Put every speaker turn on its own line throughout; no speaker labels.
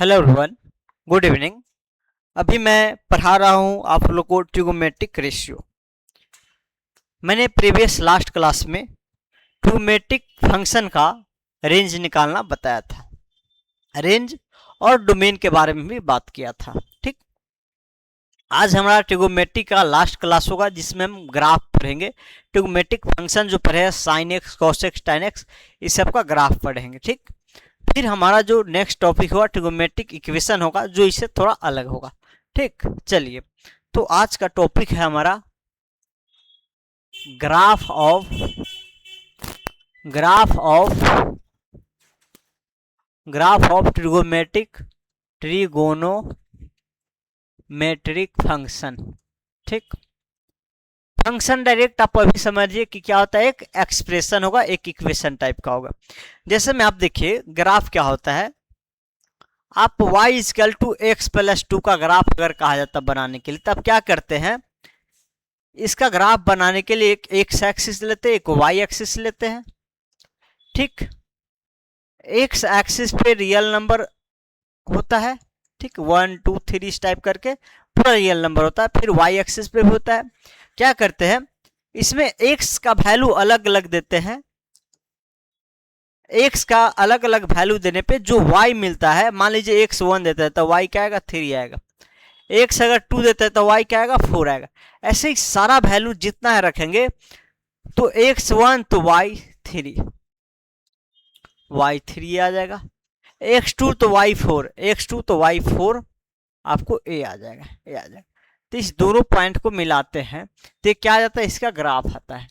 Hello everyone, good evening. अभी मैं पढ़ा रहा हूँ आप लोग को ट्रिगोमेट्रिक रेशियो। मैंने प्रीवियस लास्ट क्लास में ट्रिगोमेट्रिक फंक्शन का रेंज निकालना बताया था। रेंज और डोमेन के बारे में भी बात किया था। ठीक, आज हमारा ट्रिगोमेट्रिक का लास्ट क्लास होगा जिसमें हम ग्राफ पढ़ेंगे। ट्रिगोमेट्रिक फंक्शन जो पढ़े sine x, cos x, tan x, इस सब का ग्राफ पढ़ेंगे। ठीक, फिर हमारा जो नेक्स्ट टॉपिक होगा ट्रिगोमेट्रिक इक्वेशन होगा जो इससे थोड़ा अलग होगा। ठीक, चलिए, तो आज का टॉपिक है हमारा ग्राफ ऑफ ट्रिगोमेट्रिक फंक्शन। ठीक, फंक्शन डायरेक्ट आप अभी समझिए कि क्या होता है, एक एक्सप्रेशन होगा, एक इक्वेशन टाइप का होगा। जैसे में आप देखिए ग्राफ क्या होता है, आप y equal to X plus 2 का ग्राफ अगर कहा जाता बनाने के लिए, तब क्या करते हैं, इसका ग्राफ बनाने के लिए एक एक्स एक्सिस लेते हैं, एक वाई एक्सिस लेते हैं। ठीक, एक्स एक्सिस पे रियल नंबर होता है, ठीक, 1 2 3 इस टाइप करके पूरा रियल नंबर होता है। फिर वाई एक्सिस पे भी होता है। क्या करते हैं, इसमें एक्स का वैल्यू अलग अलग देते हैं। एक्स का अलग अलग वैल्यू देने पे जो y मिलता है, मान लीजिए एक्स 1 देता है तो y क्या आएगा, 3 आएगा। एक्स अगर 2 देता है तो y क्या आएगा, 4 आएगा। ऐसे ही सारा वैल्यू जितना है रखेंगे, तो x1 तो y3 आ जाएगा, x2 तो y4 आपको a आ जाएगा। तो इस दोनों पॉइंट को मिलाते हैं तो क्या आ जाता है, इसका ग्राफ आता है।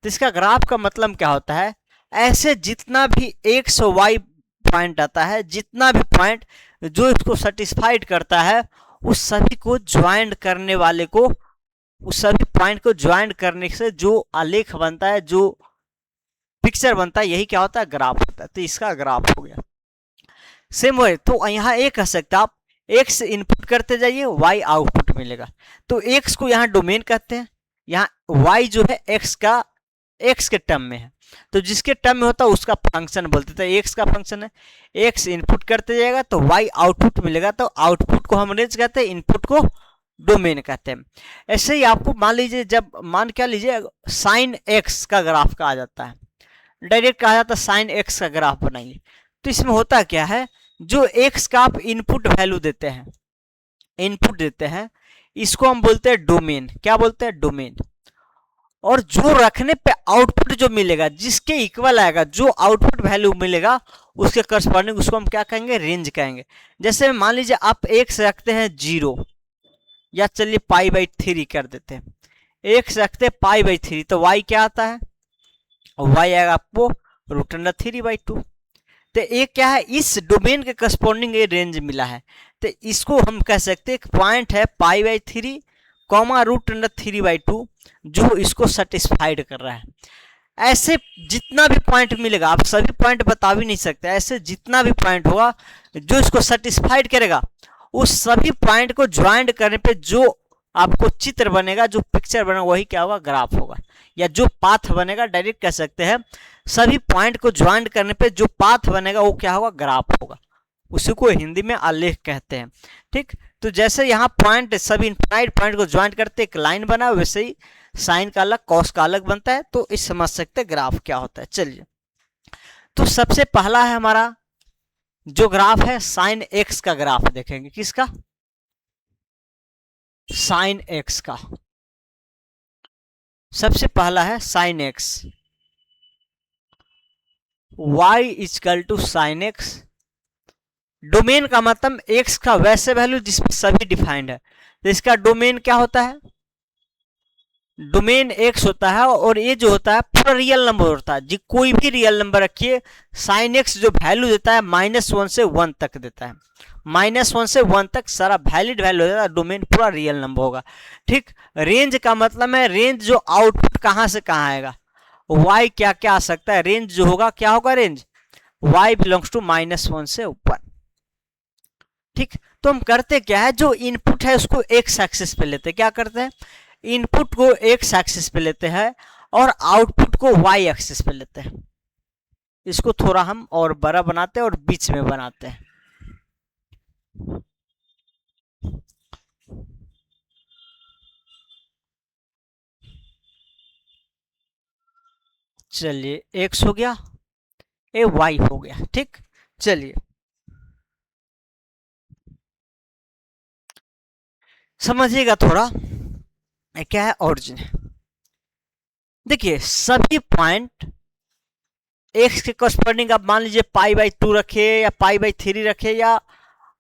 तो इसका ग्राफ का मतलब क्या होता है, ऐसे जितना भी एक्स और वाई पॉइंट आता है, जितना भी पॉइंट जो इसको सेटिस्फाइड करता है, उस सभी को ज्वाइन करने वाले को, उस सभी पॉइंट को ज्वाइन करने से जो आलेख बनता है, जो पिक्चर बनता है, यही क्या होता है, ग्राफ होता है। तो इसका ग्राफ हो गया। सेम वे तो यहाँ एक कह सकते आप, एक्स इनपुट करते जाइए, वाई आउटपुट मिलेगा। तो एक्स को यहाँ डोमेन कहते हैं, यहाँ वाई जो है एक्स के टर्म में है, तो जिसके टर्म में होता है उसका फंक्शन बोलते थे। एक्स का फंक्शन है, एक्स इनपुट करते जाएगा तो वाई आउटपुट मिलेगा, तो आउटपुट को हम रेंज कहते हैं, इनपुट को डोमेन कहते हैं। ऐसे ही आपको मान लीजिए, जब मान क्या लीजिए साइन एक्स का ग्राफ कहा जाता है, डायरेक्ट कहा जाता है साइन एक्स का ग्राफ बनाइए। तो इसमें होता क्या है, जो एक्स का आप इनपुट वैल्यू देते हैं, इसको हम बोलते हैं डोमेन। क्या बोलते हैं, डोमेन। और जो रखने पे आउटपुट जो मिलेगा, जिसके इक्वल आएगा, जो आउटपुट वैल्यू मिलेगा उसके करस्पॉन्डिंग, उसको हम क्या कहेंगे, रेंज कहेंगे। जैसे मान लीजिए आप एक्स रखते हैं 0, या चलिए π/3 कर देते हैं। एक्स रखते हैं π/3 तो y क्या आता है, y आएगा आपको √3/2। तो ये क्या है, इस डोमेन के करस्पॉन्डिंग ये रेंज मिला है। तो इसको हम कह सकते हैं एक पॉइंट है π/3, √3/2, जो इसको सेटिस्फाइड कर रहा है। ऐसे जितना भी पॉइंट मिलेगा, आप सभी पॉइंट बता भी नहीं सकते, ऐसे जितना भी पॉइंट होगा जो इसको सेटिस्फाइड करेगा, उस सभी पॉइंट को ज्वाइंट करने पे जो आपको चित्र बनेगा, जो पिक्चर बनेगा, वही क्या होगा, ग्राफ होगा। या जो पाथ बनेगा, डायरेक्ट कह सकते हैं, सभी पॉइंट को ज्वाइंट करने पे जो पाथ बनेगा वो क्या होगा, ग्राफ होगा। उसी को हिंदी में आलेख कहते हैं। ठीक, तो जैसे यहाँ पॉइंट, सभी इनफाइनाइट पॉइंट को ज्वाइंट करते एक लाइन बना, वैसे ही साइन का अलग, कॉस का अलग बनता है। तो इस समझ सकते ग्राफ क्या होता है। चलिए, तो सबसे पहला है हमारा जो ग्राफ है, साइन एक्स का ग्राफ देखेंगे। किसका, साइन एक्स का। सबसे पहला है sine X, y equal to sine X. Domain का मतलब एक्स का वैसे वैल्यू जिसमें सभी डिफाइंड है, तो इसका डोमेन क्या होता है, डोमेन एक्स होता है। और ये जो होता है पूरा रियल नंबर होता है, जी कोई भी रियल नंबर रखिए, साइन एक्स जो वैल्यू देता है -1 से 1 तक देता है, -1 से 1 तक सारा वैलिड वैल्यू देता है, डोमेन पूरा रियल नंबर होगा। ठीक, रेंज का मतलब है रेंज जो आउटपुट कहां से कहां आएगा, y क्या क्या आ सकता है, रेंज जो होगा क्या होगा, रेंज y बिलोंग्स टू -1 से ऊपर। ठीक, तो हम करते क्या है, जो इनपुट है उसको एक्स एक्सिस पे लेते हैं। क्या करते हैं, इनपुट को एक्स एक्सिस पे लेते हैं और आउटपुट को वाई एक्सिस पे लेते हैं। इसको थोड़ा हम और बड़ा बनाते हैं और बीच में बनाते हैं। चलिए एक्स हो गया, ए वाई हो गया। ठीक, चलिए समझिएगा थोड़ा, क्या है ओरिजिन। देखिए सभी पॉइंट एक्स के कॉरस्पॉन्डिंग आप मान लीजिए पाई बाई 2 रखे या पाई बाई 3 रखे, या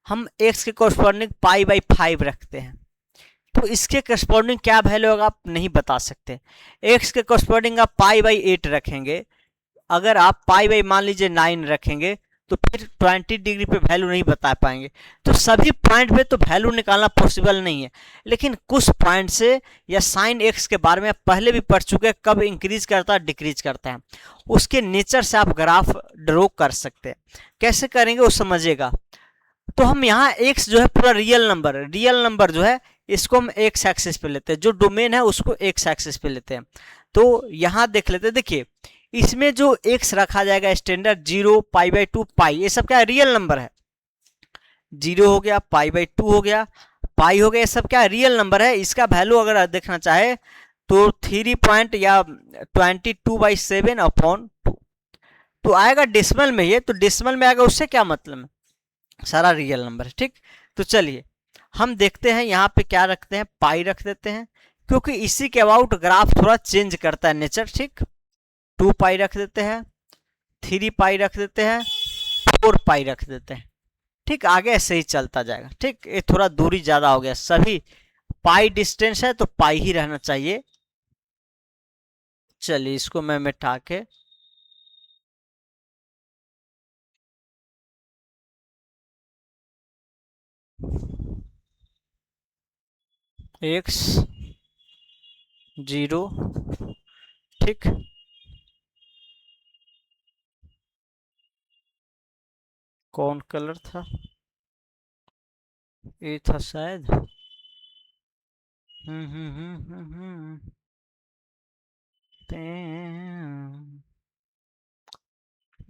हम एक्स के कॉरस्पॉन्डिंग पाई बाई 5 रखते हैं, तो इसके करस्पॉन्डिंग क्या वैल्यू होगा आप नहीं बता सकते। एक्स के करस्पॉन्डिंग आप पाई बाई 8 रखेंगे, अगर आप पाई बाई मान लीजिए 9 रखेंगे तो फिर 20 डिग्री पे वैल्यू नहीं बता पाएंगे। तो सभी पॉइंट पे तो वैल्यू निकालना पॉसिबल नहीं है, लेकिन कुछ पॉइंट से या साइन एक्स के बारे में आप पहले भी पढ़ चुके हैं, कब इंक्रीज करता है डिक्रीज करता है, उसके नेचर से आप ग्राफ ड्रॉ कर सकते हैं। कैसे करेंगे वो समझिएगा। तो हम यहाँ एक्स जो है पूरा रियल नंबर जो है इसको हम एक्स एक्सिस पे लेते हैं, जो डोमेन है उसको एक्स एक्सिस पे लेते हैं। तो यहाँ देख लेते हैं, देखिए इसमें जो एक्स रखा जाएगा स्टैंडर्ड 0, पाई बाई 2, पाई, ये सब क्या है रियल नंबर है। 0 हो गया, पाई बाई 2 हो गया, पाई हो गया, ये सब क्या है रियल नंबर है। इसका वैल्यू अगर देखना चाहे तो 3 पॉइंट या 22/7 अपॉन 2 तो आएगा डेसिमल में, ये तो डेसिमल में आएगा, उससे क्या मतलब है, सारा रियल नंबर है। ठीक, तो चलिए हम देखते हैं यहाँ पे क्या रखते हैं, पाई रख देते हैं, क्योंकि इसी के अबाउट ग्राफ थोड़ा चेंज करता है नेचर। ठीक, 2 पाई रख देते हैं, 3 पाई रख देते हैं, 4 पाई रख देते हैं। ठीक, आगे ऐसे ही चलता जाएगा। ठीक, ये थोड़ा दूरी ज्यादा हो गया, सभी पाई डिस्टेंस है तो पाई ही रहना चाहिए। चलिए इसको मैं मिटा के एक्स 0, ठीक, कौन कलर था, ये था शायद,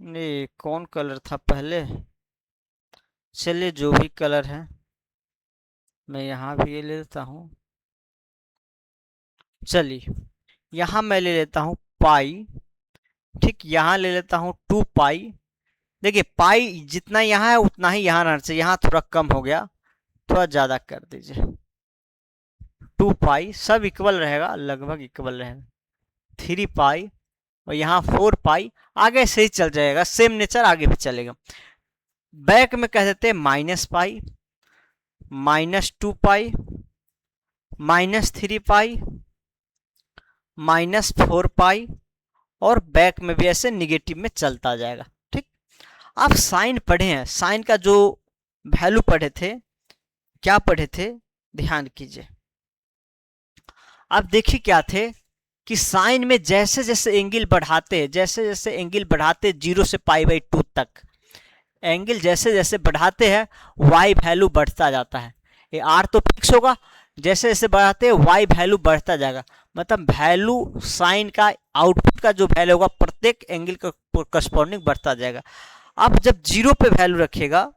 ये कौन कलर था पहले, चलिए जो भी कलर है मैं यहाँ भी ये ले लेता हूँ। चलिए यहाँ मैं ले लेता हूँ पाई, ठीक, यहाँ ले लेता हूँ 2 पाई। देखिए पाई जितना यहाँ है उतना ही यहाँ रहना चाहिए, यहाँ थोड़ा कम हो गया, थोड़ा ज़्यादा कर दीजिए। 2 पाई सब इक्वल रहेगा, लगभग इक्वल रहेगा। 3 पाई और यहाँ 4 पाई, आगे से ही चल जाएगा, सेम नेचर आगे भी चलेगा। बैक में कह देते हैं माइनस पाई, -2 पाई, -3 पाई, -4 पाई, और बैक में भी ऐसे निगेटिव में चलता जाएगा। ठीक, आप साइन पढ़े हैं, साइन का जो वैल्यू पढ़े थे, क्या पढ़े थे, ध्यान कीजिए। अब देखिए क्या थे कि साइन में जैसे जैसे एंगल बढ़ाते, जैसे जैसे एंगल बढ़ाते 0 से पाई बाई 2 तक, एंगल जैसे जैसे बढ़ाते हैं वाई वैल्यू बढ़ता जाता है। ये आर तो फिक्स होगा, जैसे जैसे बढ़ाते हैं वाई वैल्यू बढ़ता जाएगा, मतलब वैल्यू साइन का आउटपुट का जो वैल्यू होगा प्रत्येक एंगल का करस्पॉन्डिंग बढ़ता जाएगा। अब जब 0 पे वैल्यू रखेगा,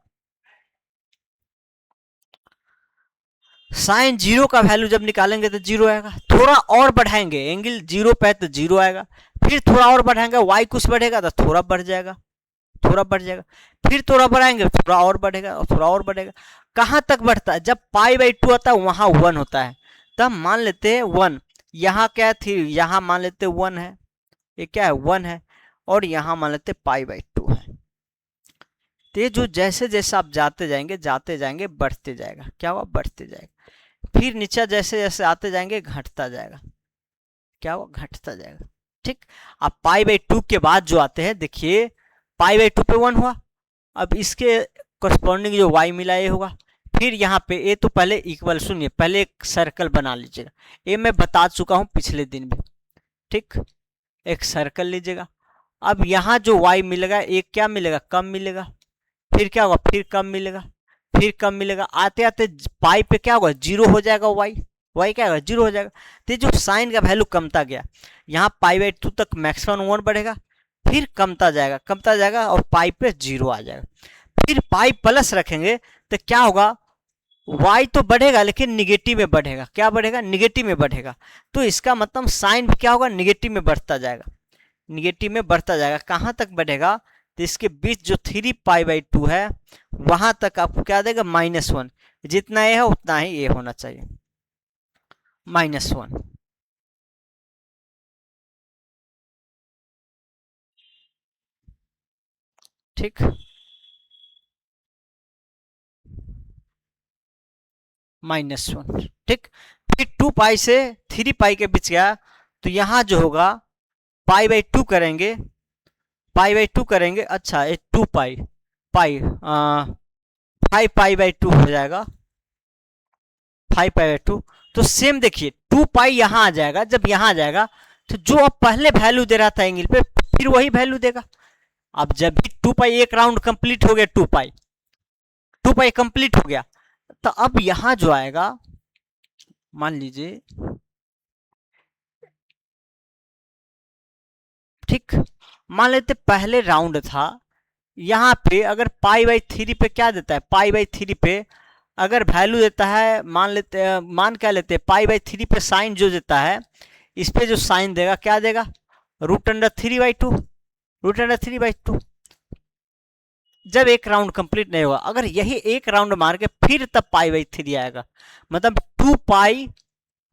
साइन 0 का वैल्यू जब निकालेंगे तो 0 आएगा, थोड़ा और बढ़ाएंगे एंगल 0 पे है तो 0 आएगा, फिर थोड़ा और बढ़ाएंगे वाई कुछ बढ़ेगा तो थोड़ा बढ़ जाएगा, थोड़ा बढ़ जाएगा, फिर थोड़ा बढ़ाएंगे थोड़ा और बढ़ेगा और थोड़ा और बढ़ेगा। कहाँ तक बढ़ता है, जब पाई बाई 2 आता है वहां 1 होता है, तब मान लेते हैं 1, यहाँ क्या थी, यहाँ मान लेते 1 है, ये क्या है 1 है, और यहाँ मान लेते पाई बाई 2 है। तो ये जो जैसे जैसे आप जाते जाएंगे बढ़ते जाएगा, क्या हुआ बढ़ते जाएगा, फिर नीचे जैसे जैसे आते जाएंगे घटता जाएगा, क्या हुआ घटता जाएगा। ठीक, अब पाई बाई 2 के बाद जो आते हैं, देखिए पाई बाई 2 पे 1 हुआ, अब इसके करस्पॉन्डिंग जो y मिला ये होगा, फिर यहाँ पे ये तो पहले इक्वल, सुनिए पहले एक सर्कल बना लीजिएगा, ये मैं बता चुका हूँ पिछले दिन भी। ठीक, एक सर्कल लीजिएगा, अब यहाँ जो y मिलेगा एक क्या मिलेगा, कम मिलेगा, फिर क्या होगा, फिर कम मिलेगा, फिर कम मिलेगा, आते आते पाई पे क्या होगा 0 हो जाएगा, y क्या होगा 0 हो जाएगा। तो जो साइन का वैल्यू कमता गया, यहाँ पाई बाई 2 तक मैक्सिमम 1 बढ़ेगा, फिर कमता जाएगा और पाई पे 0 आ जाएगा, फिर पाई प्लस रखेंगे तो क्या होगा, y तो बढ़ेगा लेकिन निगेटिव में बढ़ेगा। क्या बढ़ेगा, निगेटिव में बढ़ेगा। तो इसका मतलब साइन भी क्या होगा, निगेटिव में बढ़ता जाएगा, निगेटिव में बढ़ता जाएगा। कहाँ तक बढ़ेगा, तो इसके बीच जो 3π/2 है वहां तक आपको क्या देगा, -1। जितना ए है उतना ही ए होना चाहिए, -1। ठीक, -1। ठीक, फिर 2π से 3π के बीच गया तो यहां जो होगा π/2 करेंगे, π/2 करेंगे। अच्छा, ये 2π, पाई 5π/2 हो जाएगा, 5π/2। तो सेम देखिए 2π यहां आ जाएगा। जब यहां आ जाएगा तो जो अब पहले वैल्यू दे रहा था एंगल पे, फिर वही वैल्यू देगा। अब जब भी 2π एक राउंड कंप्लीट हो गया, 2π कंप्लीट हो गया, तो अब यहां जो आएगा, मान लीजिए, ठीक, मान लेते पहले राउंड था, यहां पे अगर π/3 पे क्या देता है, π/3 पे अगर वैल्यू देता है, मान क्या लेते हैं, π/3 पे साइन जो देता है, इस पे जो साइन देगा क्या देगा, √3/2, √3/2। जब एक राउंड कंप्लीट नहीं होगा, अगर यही एक राउंड मार के फिर तब π/3 आएगा, मतलब 2π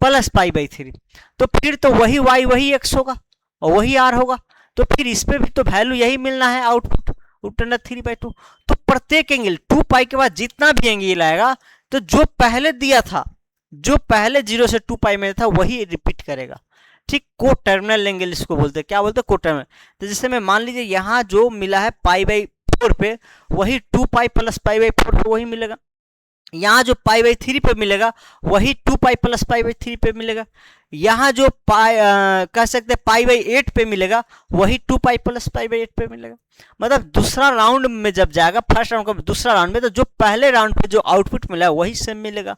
+ π/3, तो फिर तो वही y वही x होगा और वही r होगा। तो फिर इस पे भी तो वैल्यू यही मिलना है, आउटपुट √3/2। तो प्रत्येक एंगल 2π के बाद जितना भी एंगल आएगा, तो जो पहले दिया था, जो पहले 0 से 2π में था वही रिपीट करेगा। ठीक, को टर्मिनल एंगल इसको बोलते हैं। क्या बोलते हैं, को टर्मिनल। तो जैसे मैं मान लीजिए यहाँ जो मिला है π/4 पे, वही 2π + π/4 पे वही मिलेगा। यहाँ जो π/3 पे मिलेगा वही 2π + π/3 पे मिलेगा। यहाँ जो कह सकते हैं π/8 पे मिलेगा वही 2π + π/8 पे मिलेगा। मतलब दूसरा राउंड में जब जाएगा, फर्स्ट राउंड का दूसरा राउंड में, तो जो पहले राउंड पे जो आउटपुट मिला है वही सेम मिलेगा।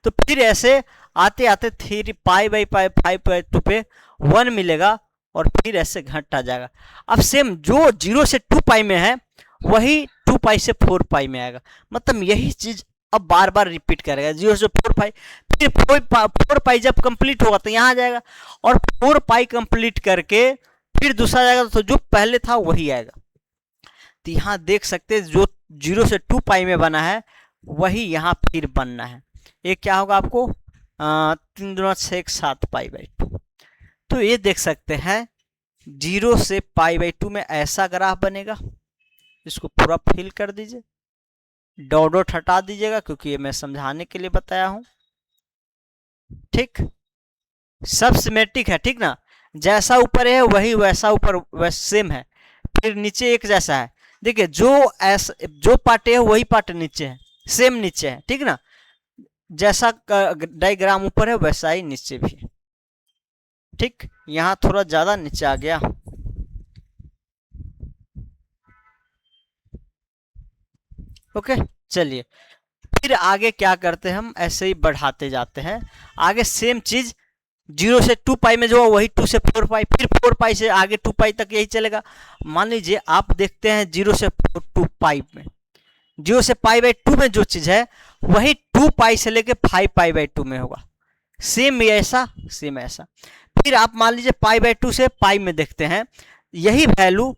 तो फिर ऐसे आते आते 3π/5/2 पे 1 मिलेगा और फिर ऐसे घटता जाएगा। अब सेम जो 0 से 2π में है वही 2π से 4π में आएगा। मतलब यही चीज अब बार बार रिपीट करेगा, 0 से 4π, फिर 4π जब कंप्लीट होगा तो यहाँ आ जाएगा, और 4π कंप्लीट करके फिर दूसरा जाएगा, तो जो पहले था वही आएगा। तो यहाँ देख सकते हैं जो 0 से 2π में बना है वही यहाँ फिर बनना है। ये क्या होगा आपको, 3 × 6 = 7π/2। तो ये देख सकते हैं 0 से π/2 में ऐसा ग्राफ बनेगा। इसको पूरा फिल कर दीजिए, डॉट डॉट हटा दीजिएगा क्योंकि ये मैं समझाने के लिए बताया हूं। ठीक, सब सिमेट्रिक है, ठीक ना, जैसा ऊपर है वही वैसा ऊपर सेम है, फिर नीचे एक जैसा है। देखिए जो पार्ट है वही पार्ट नीचे है, सेम नीचे है, ठीक ना, जैसा डायग्राम ऊपर है वैसा ही नीचे भी है। ठीक, यहाँ थोड़ा ज्यादा नीचे आ गया। ओके, चलिए फिर आगे क्या करते हैं, हम ऐसे ही बढ़ाते जाते हैं आगे। सेम चीज 0 से 2π में जो है वही 2 से 4π, फिर 4π से आगे 2π तक यही चलेगा। मान लीजिए आप देखते हैं 0 से 2π में, 0 से π/2 में जो चीज है वही 2π से लेके 5π/2 में होगा। सेम ऐसा, सेम ऐसा। फिर आप मान लीजिए π/2 से π में देखते हैं, यही वैल्यू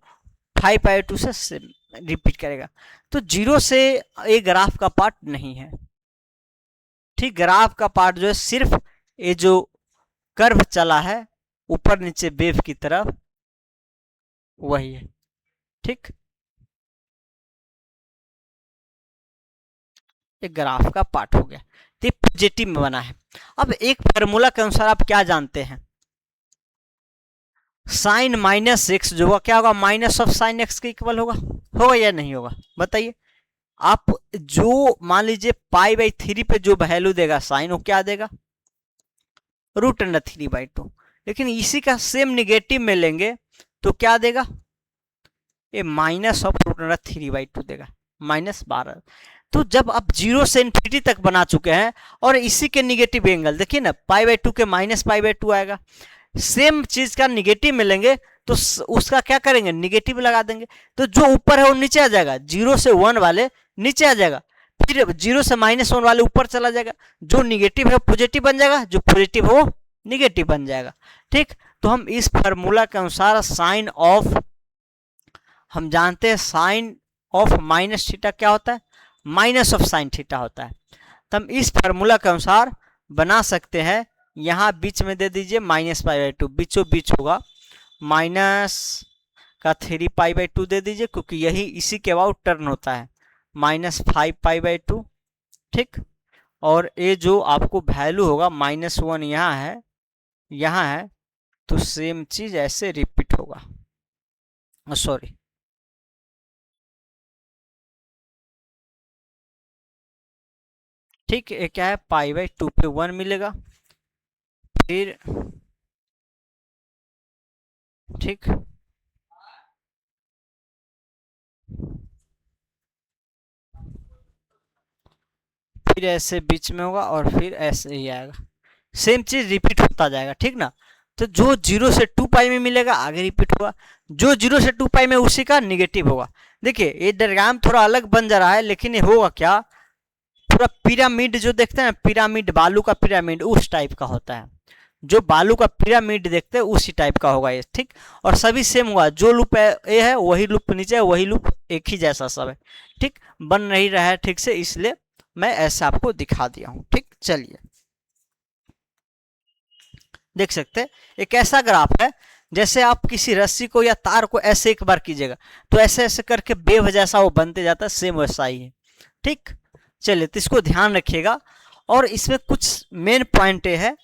5π/2 से रिपीट करेगा। तो 0 से एक ग्राफ का पार्ट नहीं है। ठीक, ग्राफ का पार्ट जो है सिर्फ ये जो कर्व चला है ऊपर नीचे वेव की तरफ, वही है। ठीक, एक ग्राफ का पार्ट हो गया, तो पॉजिटिव में बना है। अब एक फार्मूला के अनुसार आप क्या जानते हैं, साइन -x जो होगा क्या होगा, -sin x के इक्वल होगा या नहीं होगा, बताइए आप। जो मान लीजिए π/3 पे जो वैल्यू देगा साइन, वो क्या देगा, √3/2। लेकिन इसी का सेम निगेटिव में लेंगे तो क्या देगा, ये -√3/2 देगा, -12। तो जब आप 0 से इन्फिनिटी तक बना चुके हैं और इसी के निगेटिव एंगल देखिए ना, π/2 के -π/2 आएगा। सेम चीज का निगेटिव में लेंगे तो उसका क्या करेंगे, निगेटिव लगा देंगे। तो जो ऊपर है वो नीचे आ जाएगा, 0 से 1 वाले नीचे आ जाएगा, फिर 0 से -1 वाले ऊपर चला जाएगा। जो निगेटिव है पॉजिटिव बन जाएगा, जो पॉजिटिव है वो निगेटिव बन जाएगा। ठीक, तो हम इस फार्मूला के अनुसार साइन ऑफ, हम जानते हैं साइन ऑफ माइनस थीटा क्या होता है, माइनस ऑफ साइन थीटा होता है। तो हम इस फार्मूला के अनुसार बना सकते हैं। यहाँ बीच में दे दीजिए -π/2, बीचों बीच होगा माइनस का 3π/2 दे दीजिए, क्योंकि यही इसी के अबाउट टर्न होता है, -5π/2। ठीक, और ये जो आपको वैल्यू होगा -1 यहाँ है, यहाँ है, तो सेम चीज ऐसे रिपीट होगा, सॉरी ठीक, ये क्या है π/2 पे 1 मिलेगा, फिर ठीक, फिर ऐसे बीच में होगा और फिर ऐसे ही आएगा, सेम चीज रिपीट होता जाएगा। ठीक ना, तो जो 0 से 2π में मिलेगा आगे रिपीट होगा, जो 0 से 2π में उसी का निगेटिव होगा। देखिए ये डायग्राम थोड़ा अलग बन जा रहा है, लेकिन ये होगा क्या, पूरा पिरामिड जो देखते हैं, पिरामिड, बालू का पिरामिड उस टाइप का होता है, जो बालू का पिरामिड देखते हैं उसी टाइप का होगा ये। ठीक, और सभी सेम हुआ, जो लूप ए है वही लूप नीचे है, वही लूप एक ही जैसा सब है। ठीक, बन नहीं रहा है ठीक से, इसलिए मैं ऐसा आपको दिखा दिया हूं। ठीक, चलिए देख सकते हैं एक ऐसा ग्राफ है, जैसे आप किसी रस्सी को या तार को ऐसे एक बार कीजिएगा तो ऐसे ऐसे करके वेव जैसा वो बनते जाता है, सेम वैसा ही है। ठीक, चलिए तो इसको ध्यान रखिएगा। और इसमें कुछ मेन पॉइंट ये है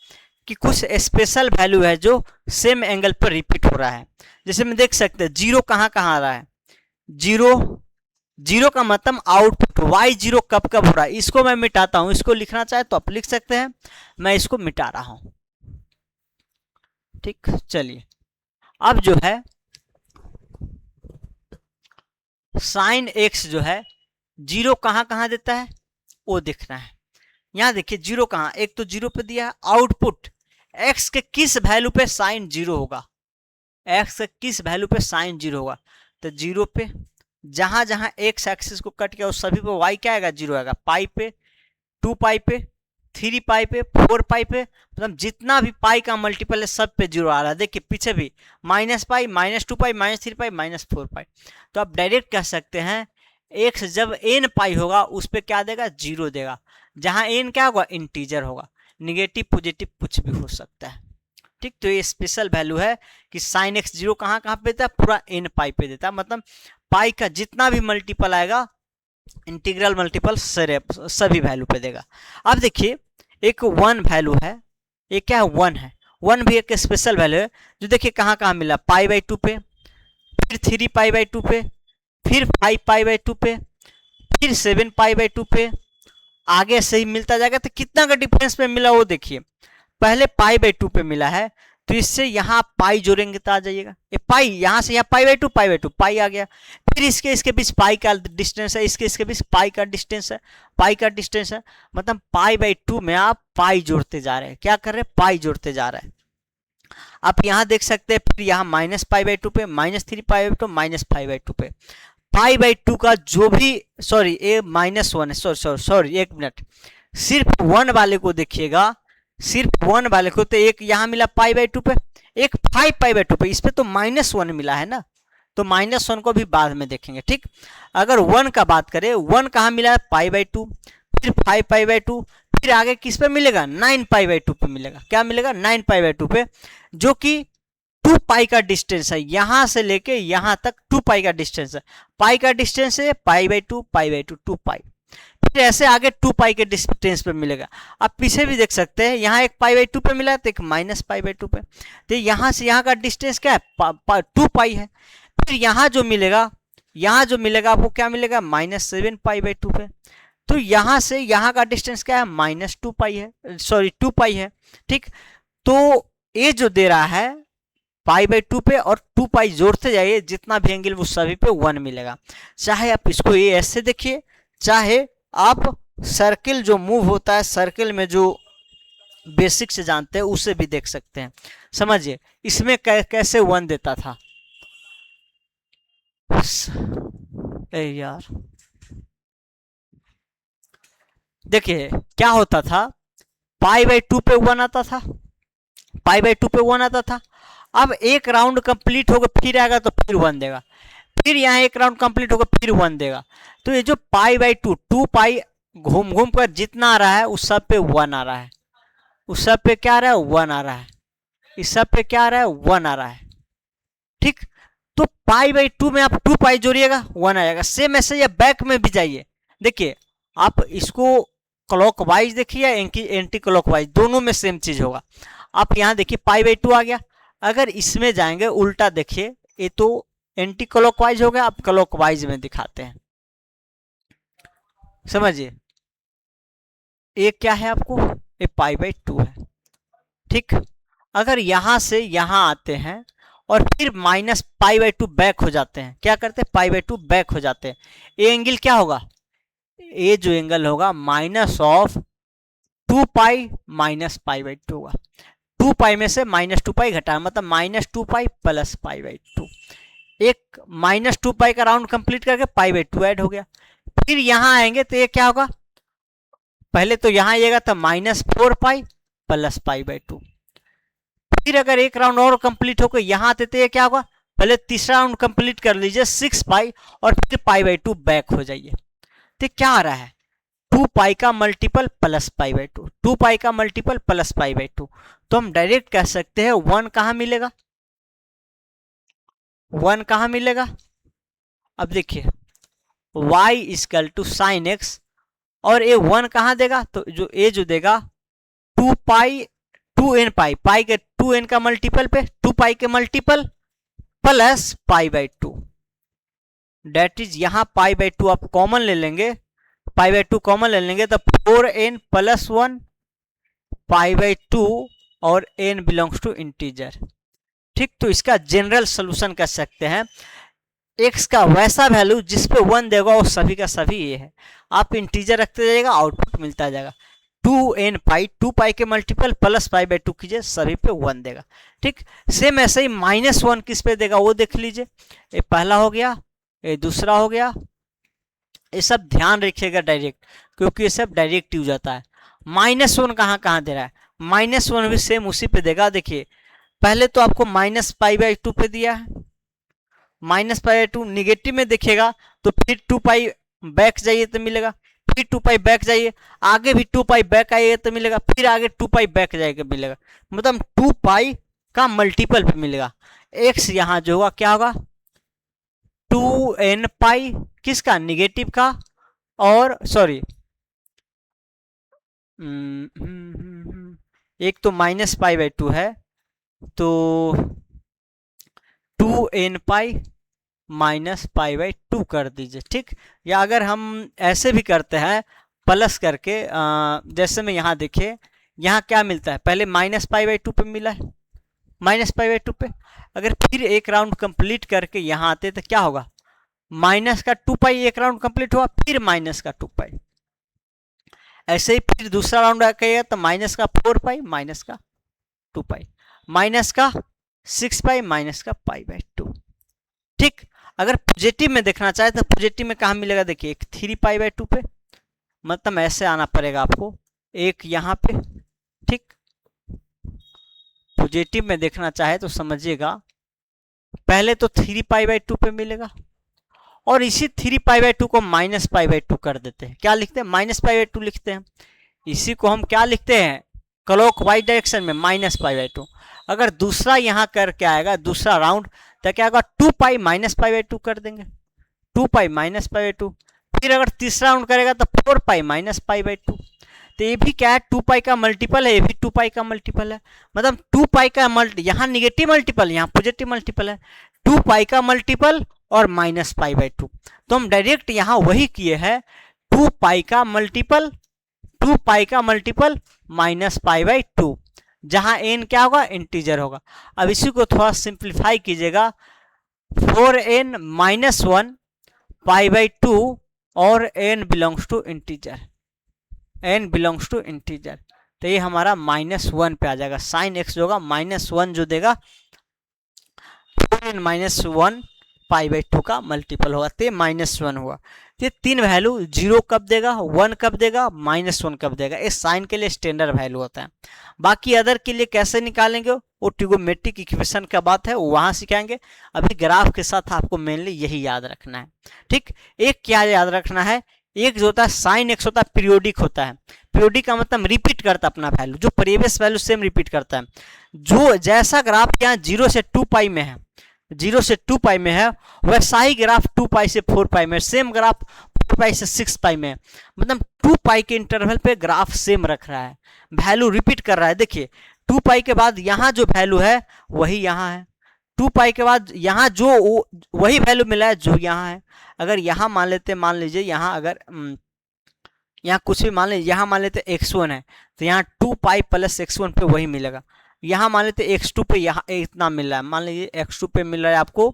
कि कुछ स्पेशल वैल्यू है जो सेम एंगल पर रिपीट हो रहा है। जैसे हम देख सकते हैं जीरो कहाँ कहाँ आ रहा है, जीरो, जीरो का मतलब आउटपुट y0 कब कब हो रहा है, इसको मैं मिटाता हूं, इसको लिखना चाहे तो आप लिख सकते हैं, मैं इसको मिटा रहा हूं। ठीक, चलिए अब जो है साइन x जो है जीरो कहाँ कहाँ देता है वो देखना है। यहां देखिए जीरो कहाँ, एक तो जीरो पे दिया है, आउटपुट x के किस वैल्यू पे साइन जीरो होगा, x के किस वैल्यू पे साइन जीरो होगा, तो जीरो पे जहां जहां x एक्सिस को कट किया उस सभी पे y क्या आएगा, जीरो आएगा, पाई पे, 2π पे, 3π पे, 4π पे, मतलब जितना भी पाई का मल्टीपल है सब पे जीरो आ रहा है। देखिए पीछे भी -π, -2π, -3π, -4π। तो आप डायरेक्ट कह सकते हैं x जब n पाई होगा उस पे क्या देगा, जीरो देगा। जहां n क्या होगा, इंटीजर होगा, निगेटिव पॉजिटिव कुछ भी हो सकता है। ठीक, तो ये स्पेशल वैल्यू है कि साइन x जीरो कहाँ कहाँ पे देता है, पूरा n पाई पे देता है, मतलब पाई का जितना भी मल्टीपल आएगा इंटीग्रल मल्टीपल सभी वैल्यू पे देगा। अब देखिए एक वन वैल्यू है, ये क्या है, वन है, वन भी एक स्पेशल वैल्यू है जो देखिए कहाँ कहाँ मिला, π/2 पे, फिर 3π/2 पे, फिर 5π/2 पे, फिर 7π/2 पे, आगे से ही मिलता जाएगा। तो कितना का डिफरेंस पे मिला वो देखिए, पहले π/2 पे मिला है, तो इससे यहाँ पाई जोड़ेंगे तो आ जाइएगा, ये पाई, यहाँ से यहाँ π/2 पाई आ गया, फिर इसके बीच पाई का डिस्टेंस है, इसके बीच पाई का डिस्टेंस है, पाई का डिस्टेंस है, मतलब π/2 में आप पाई जोड़ते जा रहे हैं, क्या कर रहे हैं, पाई जोड़ते जा रहे हैं। आप यहाँ देख सकते हैं, फिर यहाँ -π/2 पे, -3π/2, -5/2 पे, π/2 का जो भी, सॉरी ये -1 है, सॉरी एक मिनट, सिर्फ वन वाले को देखिएगा, सिर्फ वन वाले को, तो एक यहाँ मिला π/2 पे, एक 5π/2 पे, इस पे तो -1 मिला है ना, तो -1 को भी बाद में देखेंगे। ठीक, अगर वन का बात करें, वन कहाँ मिला है, π/2, फिर 5π/2, फिर आगे किस पे मिलेगा, 9π/2 पे मिलेगा, क्या मिलेगा, 9π/2 पे, जो कि 2π का डिस्टेंस है, यहां से लेके यहां तक 2π का डिस्टेंस है, पाई का डिस्टेंस है π/2, 2π, फिर ऐसे आगे 2π के डिस्टेंस पे मिलेगा। आप पीछे भी देख सकते हैं, यहाँ एक π/2 पे मिला है तो एक -π/2 पे, तो यहाँ से यहाँ का डिस्टेंस क्या है, 2π है। फिर यहाँ जो मिलेगा आपको क्या मिलेगा, -7π/2 पे, तो यहाँ से यहाँ का डिस्टेंस क्या है, -2π है, सॉरी 2π है। ठीक, तो ये जो दे रहा है π/2 पे और 2π जोड़ते जाइए, जितना भी एंगल वो सभी पे 1 मिलेगा। चाहे आप इसको ये ऐसे देखिए, चाहे आप सर्किल जो मूव होता है, सर्किल में जो बेसिक से जानते हैं उसे भी देख सकते हैं। समझिए इसमें कैसे 1 देता था, ए यार, देखिए क्या होता था, पाई बाई टू पे वन आता था, पाई बाई टू पे वन आता था। अब एक राउंड कंप्लीट होगा फिर आएगा तो फिर वन देगा, फिर यहाँ एक राउंड कंप्लीट होगा फिर वन देगा। तो ये जो पाई बाई टू, टू पाई घूम घूम कर जितना आ रहा है उस सब पे वन आ रहा है, उस सब पे क्या आ रहा है, वन आ रहा है, इस सब पे क्या आ रहा है, वन आ रहा है। ठीक, तो पाई बाई टू में आप टू पाई जोड़िएगा वन आ जाएगा। सेम ऐसे या बैक में भी जाइए, देखिए आप इसको क्लॉकवाइज देखिए एंटी क्लॉकवाइज, दोनों में सेम चीज होगा। आप यहाँ देखिए पाई बाई टू आ गया, अगर इसमें जाएंगे उल्टा देखिए, ये तो एंटी क्लॉकवाइज हो गया, आप क्लॉकवाइज में दिखाते हैं, समझिए ये क्या है आपको, ये पाई बाई टू है। ठीक, अगर यहां से यहां आते हैं और फिर minus pi by to back हो जाते हैं, क्या करते हैं, पाई बाई टू बैक हो जाते हैं, ये एंगल क्या होगा, ये जो एंगल होगा minus of two pi minus pi by two होगा। टू पाई में से माइनस टू पाई घटा, मतलब minus two pi plus pi by two. एक माइनस टू पाई का राउंड कंप्लीट करके पाई बाई टू ऐड हो गया। फिर यहां आएंगे तो ये क्या होगा, पहले तो यहां आइएगा तो minus four pi plus pi by two. फिर अगर एक राउंड और कंप्लीट होकर यहां आते तो ये क्या होगा, पहले तीसरा राउंड कंप्लीट कर लीजिए सिक्स पाई और फिर पाई बाई टू बैक हो जाइए। तो क्या आ रहा है, टू पाई का multiple plus pi by two, two pi का multiple plus pi by two. तो हम डायरेक्ट कह सकते हैं वन कहां मिलेगा, वन कहां मिलेगा, अब देखिए y equal to sine X, और ये वन कहां देगा, तो जो ए जो देगा two pi, two N pi, pi के टू एन का मल्टीपल पे टू पाई के multiple plus pi by two, that is यहां पाई बाई टू आप कॉमन ले लेंगे, पाई बाई टू कॉमन ले लेंगे तो four N plus one pi by two और एन बिलोंग्स टू इंटीजर। ठीक, तो इसका जनरल सोल्यूशन कह सकते हैं एक्स का वैसा वैल्यू जिस पे वन देगा वो सभी का सभी ये है, आप इंटीजर रखते जाइएगा आउटपुट मिलता जाएगा। To N pi, to pi के multiple plus pi by to कीजिए सभी पे वन देगा। ठीक, सेम ऐसे ही माइनस वन किस पे देगा वो देख लीजिए, ये पहला हो गया, ये दूसरा हो गया, ये सब ध्यान रखिएगा डायरेक्ट, क्योंकि ये सब डायरेक्ट यूज आता है। माइनस वन कहाँ कहाँ दे रहा है, माइनस वन भी सेम उसी पे देगा। देखिए पहले तो आपको माइनस पाई बाई टू पे दिया है, minus pi by to negative में दिखेगा तो फिर टू पाई बैक जाइए तो मिलेगा, फिर टू पाई बैक जाइए, आगे भी टू पाई बैक आइए तो मिलेगा, फिर आगे टू पाई बैक जाएगा मिलेगा, मतलब टू पाई का मल्टीपल पे मिलेगा। एक्स यहाँ जो होगा क्या होगा, टू एन पाई किसका, निगेटिव का, और सॉरी एक तो माइनस पाई बाई टू है, तो two N pi minus pi by two कर दीजिए। ठीक, या अगर हम ऐसे भी करते हैं प्लस करके, जैसे में यहाँ देखिए यहाँ क्या मिलता है, पहले माइनस पाई बाई टू पे मिला है, माइनस पाई बाई टू पे, अगर फिर एक राउंड कंप्लीट करके यहाँ आते तो क्या होगा, माइनस का टू पाई एक राउंड कंप्लीट हुआ, फिर माइनस का टू पाई, ऐसे ही फिर दूसरा राउंड आएगा तो माइनस का फोर पाई माइनस का टू पाई माइनस का सिक्स पाई माइनस का पाई बाई टू। ठीक, अगर पॉजिटिव में देखना चाहे तो पॉजिटिव में कहाँ मिलेगा, देखिए एक थ्री पाई बाई टू पे, मतलब ऐसे आना पड़ेगा आपको, एक यहाँ पे। ठीक, पॉजिटिव में देखना चाहे तो समझिएगा पहले तो थ्री पाई बाई टू पे मिलेगा, और इसी थ्री पाई बाई टू को माइनस पाई बाई टू कर देते हैं, क्या लिखते हैं, माइनस पाई बाई टू लिखते हैं। इसी को हम क्या लिखते हैं, क्लॉक वाइज डायरेक्शन में माइनस पाई बाई टू। अगर दूसरा यहाँ करके आएगा दूसरा राउंड तो क्या होगा, two pi minus pi by two कर देंगे, two pi minus pi by two. फिर अगर तीसरा राउंड करेगा तो four pi minus pi by two. तो ये भी क्या है, टू पाई का मल्टीपल है, ये भी टू पाई का मल्टीपल है, मतलब टू पाई का यहाँ निगेटिव मल्टीपल, यहाँ पॉजिटिव मल्टीपल है, टू पाई का मल्टीपल और माइनस पाई बाई टू। तो हम डायरेक्ट यहाँ वही किए हैं, टू पाई का मल्टीपल, टू पाई का multiple minus pi by to, जहां एन क्या होगा, इंटीजर होगा। अब इसी को थोड़ा सिंप्लीफाई कीजिएगा, four n minus one pi by two और N belongs to integer, n belongs to integer, तो ये हमारा माइनस वन पे आ जाएगा। साइन एक्स जो होगा माइनस वन जो देगा, फोर एन माइनस वन π/2 का मल्टीपल होगा, तो -1 हुआ। ये तीन वैल्यू 0 कब देगा, 1 कब देगा, -1 कब देगा। इस साइन के लिए स्टैंडर्ड वैल्यू होता है। बाकी अदर के लिए कैसे निकालेंगे वो ट्रिगोनोमेट्रिक इक्वेशन का बात है, वहां सिखाएंगे। अभी ग्राफ के साथ आपको मेनली यही याद रखना है। ठीक, एक क्या याद रखना है, एक जो होता है साइन एक्स होता है पीरियोडिक होता है। पीरियोडिक का मतलब रिपीट करता है अपना वैल्यू, जो प्रीवियस वैल्यू सेम रिपीट करता है। जो जैसा ग्राफ यहाँ 0 से 2π में है, 0 से 2π में है, वैसा ही ग्राफ 2π से 4π में, सेम ग्राफ 4π से 6π में, मतलब 2π के इंटरवल पे ग्राफ सेम रख रहा है, वैल्यू रिपीट कर रहा है। देखिए 2π के बाद यहाँ जो वैल्यू है वही यहाँ है, 2π के बाद यहाँ जो वही वैल्यू मिला है जो यहाँ है। अगर यहाँ मान लेते, मान लीजिए यहाँ अगर यहाँ कुछ भी मान लीजिए, यहाँ मान लेते x1 है तो यहाँ 2π + x1 पे वही मिलेगा। यहाँ मान लेते x2 पे यहाँ इतना मिल रहा है, मान लीजिए x2 पे मिल रहा है आपको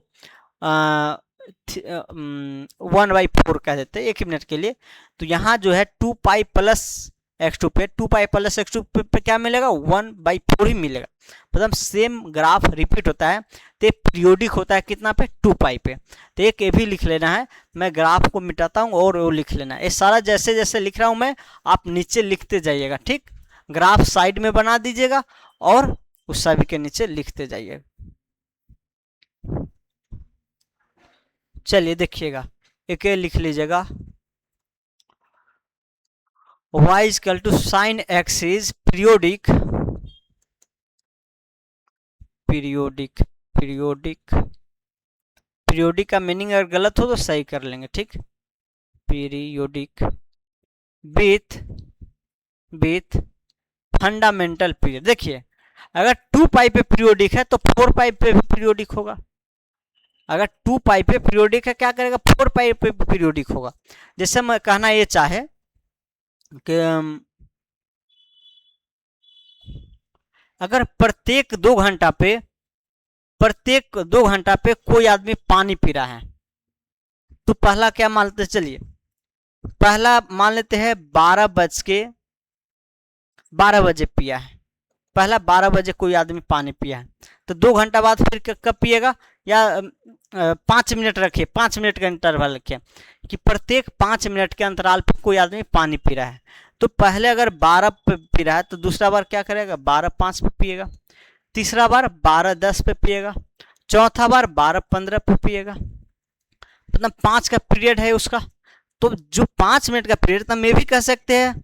1/4 कह देते हैं 1 मिनट के लिए। तो यहाँ जो है 2π + x2 पे, 2π + x2 पे क्या मिलेगा, 1/4 ही मिलेगा। मतलब सेम ग्राफ रिपीट होता है, तो पीरियोडिक होता है कितना पे, 2π पे। तो एक ये भी लिख लेना है, मैं ग्राफ को मिटाता हूँ और वो लिख लेना है। ये सारा जैसे जैसे लिख रहा हूँ मैं, आप नीचे लिखते जाइएगा। ठीक, ग्राफ साइड में बना दीजिएगा और उस सभी के नीचे लिखते जाइएगा। चलिए देखिएगा, एक लिख लीजिएगा, y = sin x is periodic, periodic, periodic, periodic का मीनिंग अगर गलत हो तो सही कर लेंगे। ठीक, पीरियोडिक विथ फंडामेंटल पीरियड। देखिए अगर 2π पे पीरियोडिक है तो 4π पे भी पीरियोडिक होगा। अगर 2π पे पीरियोडिक है क्या करेगा, 4π पे पीरियोडिक होगा। जैसे मैं कहना ये चाहे कि अगर प्रत्येक 2 घंटा पे कोई आदमी पानी पी रहा है, तो पहला क्या मान लेते, चलिए पहला मान लेते हैं 12 बजे पिया है, पहला 12 बजे कोई आदमी पानी पिया है, तो 2 घंटा बाद फिर कब पिएगा, या 5 मिनट रखिए, 5 मिनट का इंटरवल रखिए कि प्रत्येक 5 मिनट के अंतराल पर कोई आदमी पानी पी रहा है। तो पहले अगर 12 पे पी रहा है तो दूसरा बार क्या करेगा, 12:05 पे पिएगा, तीसरा बार 12:10 पे पिएगा, चौथा बार 12:15 पे पिएगा। मतलब 5 का पीरियड है उसका। तो जो 5 मिनट का पीरियड था, मैं भी कह सकते हैं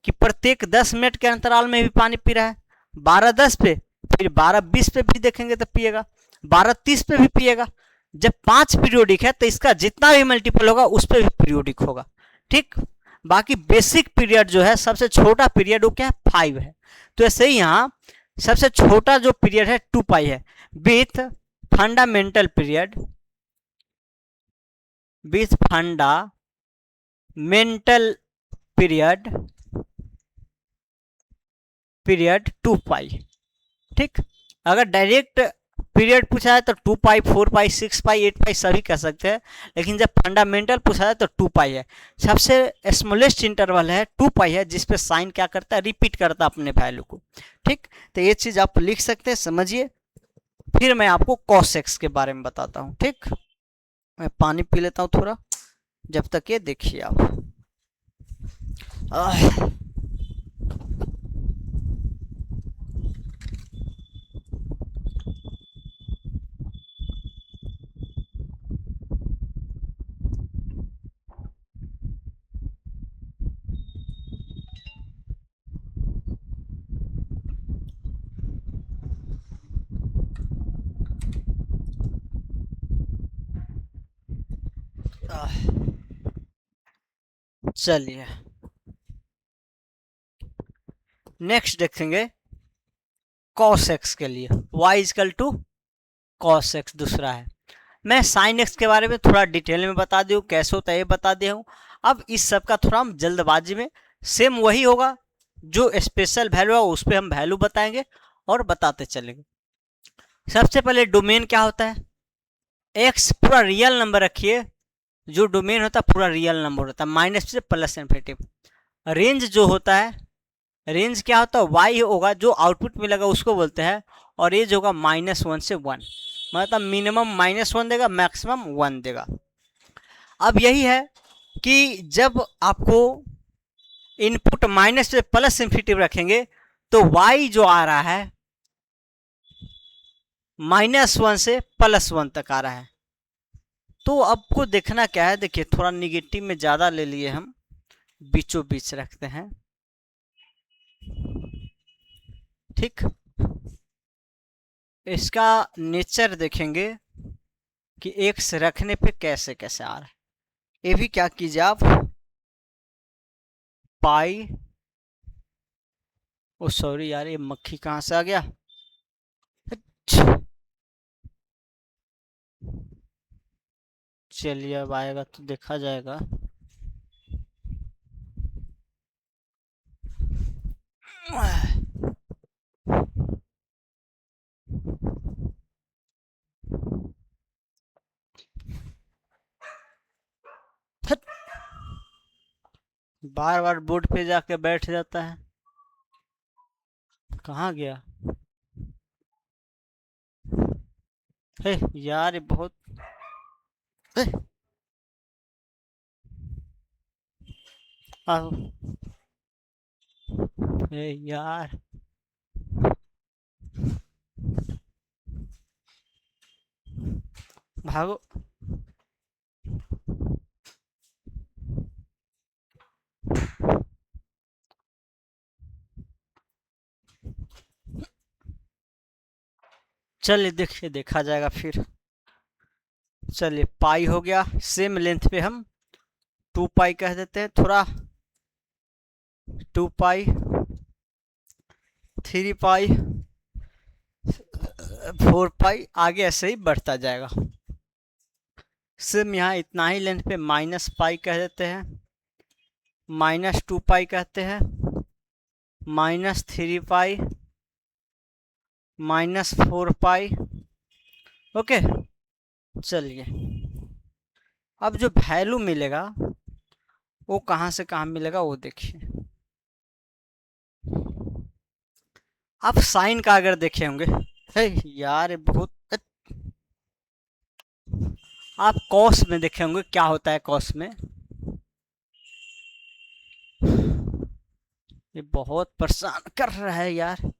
कि प्रत्येक 10 मिनट के अंतराल में भी पानी पी रहा है। 12:10 पे, फिर 12:20 पे भी देखेंगे तो पिएगा, 12:30 पे भी पिएगा। जब 5 पीरियोडिक है तो इसका जितना भी मल्टीपल होगा उस पर भी पीरियोडिक होगा। ठीक, बाकी बेसिक पीरियड जो है, सबसे छोटा पीरियड वो क्या है, 5 है। तो ऐसे ही यहाँ सबसे छोटा जो पीरियड है 2π है, with fundamental period, with fundamental period 2π। ठीक, अगर डायरेक्ट पीरियड पूछा है तो 2π, 4π, 6π, 8π सभी कह सकते हैं, लेकिन जब फंडामेंटल पूछा है तो 2π है। सबसे स्मॉलेस्ट इंटरवल है 2π है, जिसपे साइन क्या करता है, रिपीट करता है अपने वैल्यू को। ठीक, तो ये चीज आप लिख सकते हैं, समझिए। फिर मैं आपको cos x के बारे में बताता हूँ। ठीक, मैं पानी पी लेता हूँ थोड़ा, जब तक ये देखिए आप। चलिए नेक्स्ट देखेंगे cos x के लिए, y = cos x दूसरा है। मैं sin x के बारे में थोड़ा डिटेल में बता दूँ, कैसे होता है ये बता दिया हूँ। अब इस सब का थोड़ा हम जल्दबाजी में, सेम वही होगा, जो स्पेशल वैल्यू है उस पर हम वैल्यू बताएंगे और बताते चलेंगे। सबसे पहले डोमेन क्या होता है, x पूरा रियल नंबर रखिए, जो डोमेन होता है पूरा रियल नंबर होता है, माइनस से प्लस इन्फिनिटी। रेंज जो होता है, रेंज क्या होता है, y होगा, जो आउटपुट मिलेगा उसको बोलते हैं, और एज होगा -1 से 1। मतलब मिनिमम -1 देगा, मैक्सिमम 1 देगा। अब यही है कि जब आपको इनपुट माइनस से प्लस इंफिनिटी रखेंगे तो y जो आ रहा है -1 से +1 तक आ रहा है। तो आपको देखना क्या है, देखिए थोड़ा निगेटिव में ज़्यादा ले लिए हम, बीचों बीच रखते हैं, ठीक। इसका नेचर देखेंगे कि x रखने पे कैसे कैसे आ रहा है। ये भी क्या कीजिए आप, पाई, ओ सॉरी यार ये मक्खी कहाँ से आ गया, चलिए अब आएगा तो देखा जाएगा। बार बार बोर्ड पे जाके बैठ जाता है, कहाँ गया। हे यार ये बहुत, हे, आओ, हे यार, भागो। चलिए देखिए देखा जाएगा फिर। चलिए पाई हो गया, सेम लेंथ पे हम 2 पाई कह देते हैं, थोड़ा 2 पाई, 3 पाई, 4 पाई, आगे ऐसे ही बढ़ता जाएगा। सेम यहाँ इतना ही लेंथ पे -पाई कह देते हैं, -2 पाई कहते हैं, -3 पाई, -4 पाई। ओके, चलिए अब जो वैल्यू मिलेगा वो कहाँ से कहाँ मिलेगा वो देखिए। आप साइन का अगर देखे होंगे, हे यार ये बहुत, आप कॉस में देखे होंगे क्या होता है कॉस में, ये बहुत परेशान कर रहा है यार।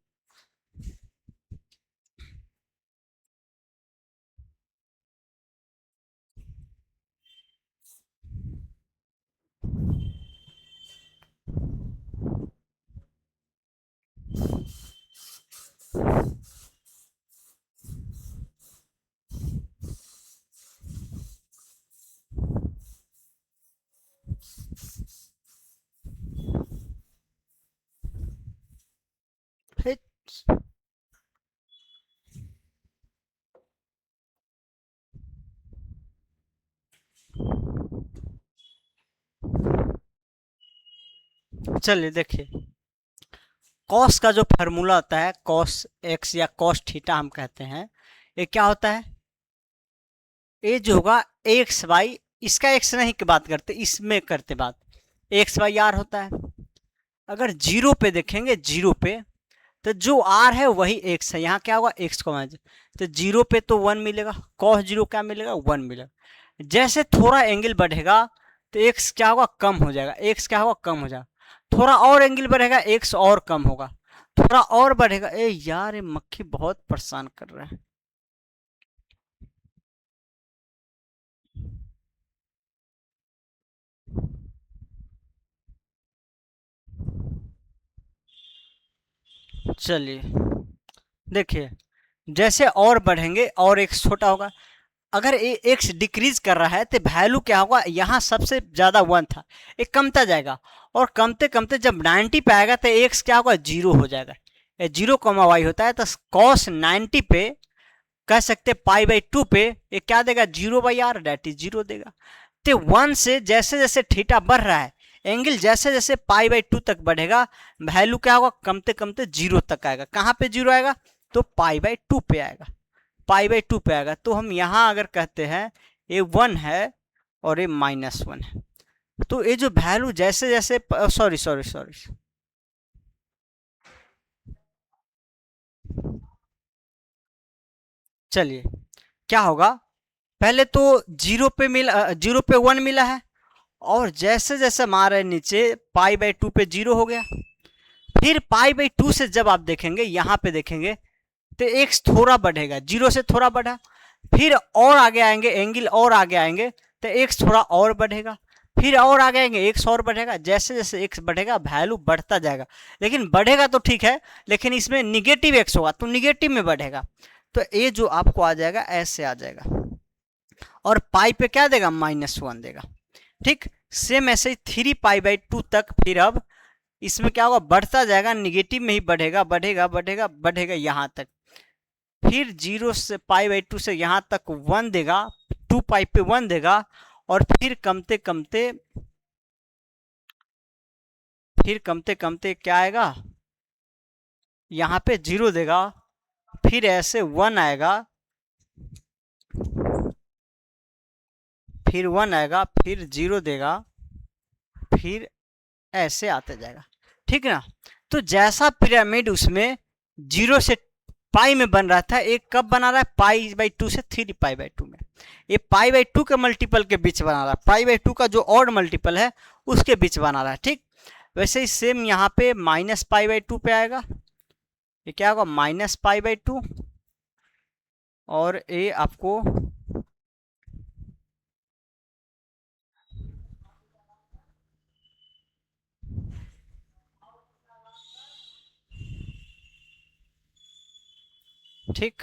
हे, चलिए देखिए, कॉस का जो फार्मूला होता है, कॉस एक्स या कॉस थीटा हम कहते हैं, ये क्या होता है, ये जो होगा एक्स वाई, इसका एक्स नहीं की बात करते, इसमें करते बात, एक्स वाई आर होता है। अगर जीरो पे देखेंगे, जीरो पे तो जो आर है वही एक्स है, यहाँ क्या होगा एक्स को मान, तो जीरो पे तो 1 मिलेगा, कॉस जीरो क्या मिलेगा 1 मिलेगा। जैसे थोड़ा एंगल बढ़ेगा तो एक्स क्या होगा कम हो जाएगा, एक्स क्या होगा कम हो जाएगा, थोड़ा और एंगल बढ़ेगा एक्स और कम होगा, थोड़ा और बढ़ेगा, ए यार ये मक्खी बहुत परेशान कर रहा है। चलिए देखिए, जैसे और बढ़ेंगे और एक्स छोटा होगा, अगर एक्स डिक्रीज कर रहा है तो वैल्यू क्या होगा, यहाँ सबसे ज्यादा 1 था, एक कमता जाएगा, और कमते कमते जब 90 पे आएगा तो एक्स क्या होगा जीरो हो जाएगा, 0, y होता है, तो कॉस 90 पे कह सकते पाई/2 पे ये क्या देगा 0/r, डेट इज 0 देगा। तो 1 से जैसे जैसे थीटा बढ़ रहा है, एंगल जैसे जैसे पाई/2 तक बढ़ेगा, वैल्यू क्या होगा कमते कमते 0 तक आएगा। कहाँ पे 0 आएगा, तो पाई/2 पे आएगा, पाई/2 पे आएगा। तो हम यहाँ अगर कहते हैं ये 1 है और ये -1 है, तो ये जो वैल्यू जैसे जैसे, सॉरी सॉरी सॉरी, चलिए क्या होगा, पहले तो 0 पे 1 मिला है, और जैसे जैसे मारे नीचे π/2 पे 0 हो गया। फिर π/2 से जब आप देखेंगे यहाँ पे देखेंगे तो x थोड़ा बढ़ेगा, 0 से थोड़ा बढ़ा, फिर और आगे आएंगे एंगल और आगे आएंगे तो x थोड़ा और बढ़ेगा, फिर और आगे आएंगे x और बढ़ेगा। जैसे जैसे x बढ़ेगा वैल्यू बढ़ता जाएगा, लेकिन बढ़ेगा तो ठीक है, लेकिन इसमें निगेटिव x होगा तो निगेटिव में बढ़ेगा, तो ये जो आपको आ जाएगा ऐसे आ जाएगा, और पाई पे क्या देगा, -1 देगा। ठीक, सेम ऐसे ही 3π/2 तक, फिर अब इसमें क्या होगा, बढ़ता जाएगा, निगेटिव में ही बढ़ेगा बढ़ेगा बढ़ेगा बढ़ेगा यहाँ तक, फिर 0 से π/2 से यहाँ तक 1 देगा, 2π पे 1 देगा, और फिर कमते कमते क्या आएगा, यहाँ पे 0 देगा, फिर ऐसे 1 आएगा, फिर 1 आएगा, फिर 0 देगा, फिर ऐसे आते जाएगा। ठीक ना, तो जैसा पिरामिड उसमें 0 से पाई में बन रहा था, एक कब बना रहा है, π/2 से 3π/2 में, ये π/2 के मल्टीपल के बीच बना रहा है, π/2 का जो ऑड मल्टीपल है उसके बीच बना रहा है। ठीक, वैसे ही सेम यहाँ पे -π/2 पे आएगा, ये क्या होगा, -π/2, और ये आपको ठीक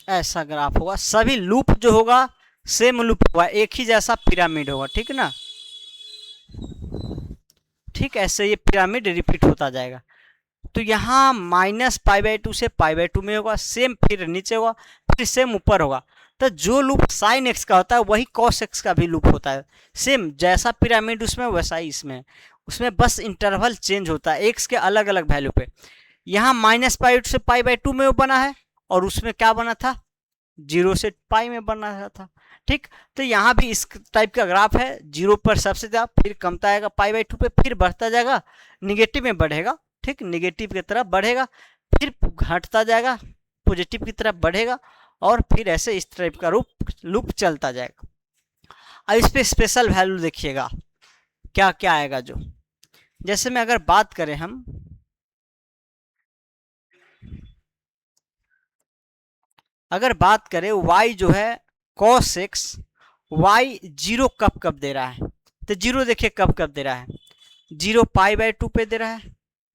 ऐसा ग्राफ होगा, सभी लूप जो होगा सेम लूप होगा, एक ही जैसा पिरामिड होगा। ठीक ना, ठीक, ऐसे ये पिरामिड रिपीट होता जाएगा। तो यहाँ -π/2 से π/2 में होगा, सेम फिर नीचे होगा, फिर सेम ऊपर होगा। तो जो लूप sin x का होता है वही cos x का भी लूप होता है, सेम जैसा पिरामिड उसमें वैसा ही इसमें, उसमें बस इंटरवल चेंज होता है x के अलग अलग वैल्यू पे। यहाँ -π से π/2 में वो बना है, और उसमें क्या बना था, 0 से पाई में बना था। ठीक, तो यहाँ भी इस टाइप का ग्राफ है, 0 पर सबसे ज़्यादा, फिर कमता आएगा π/2 पे, फिर बढ़ता जाएगा, निगेटिव में बढ़ेगा। ठीक, निगेटिव की तरफ बढ़ेगा, फिर घटता जाएगा, पॉजिटिव की तरफ बढ़ेगा, और फिर ऐसे इस टाइप का लूप चलता जाएगा। अब इस पे स्पेशल वैल्यू देखिएगा क्या क्या आएगा, जो जैसे में अगर बात करें हम, अगर बात करें y जो है cos x, y 0 कब कब दे रहा है, तो 0 देखिए कब कब दे रहा है, 0 π/2 पे दे रहा है,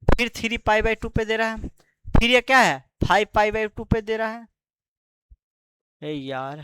फिर 3π/2 पे दे रहा है, फिर ये क्या है 5π/2 पे दे रहा है। ए यार,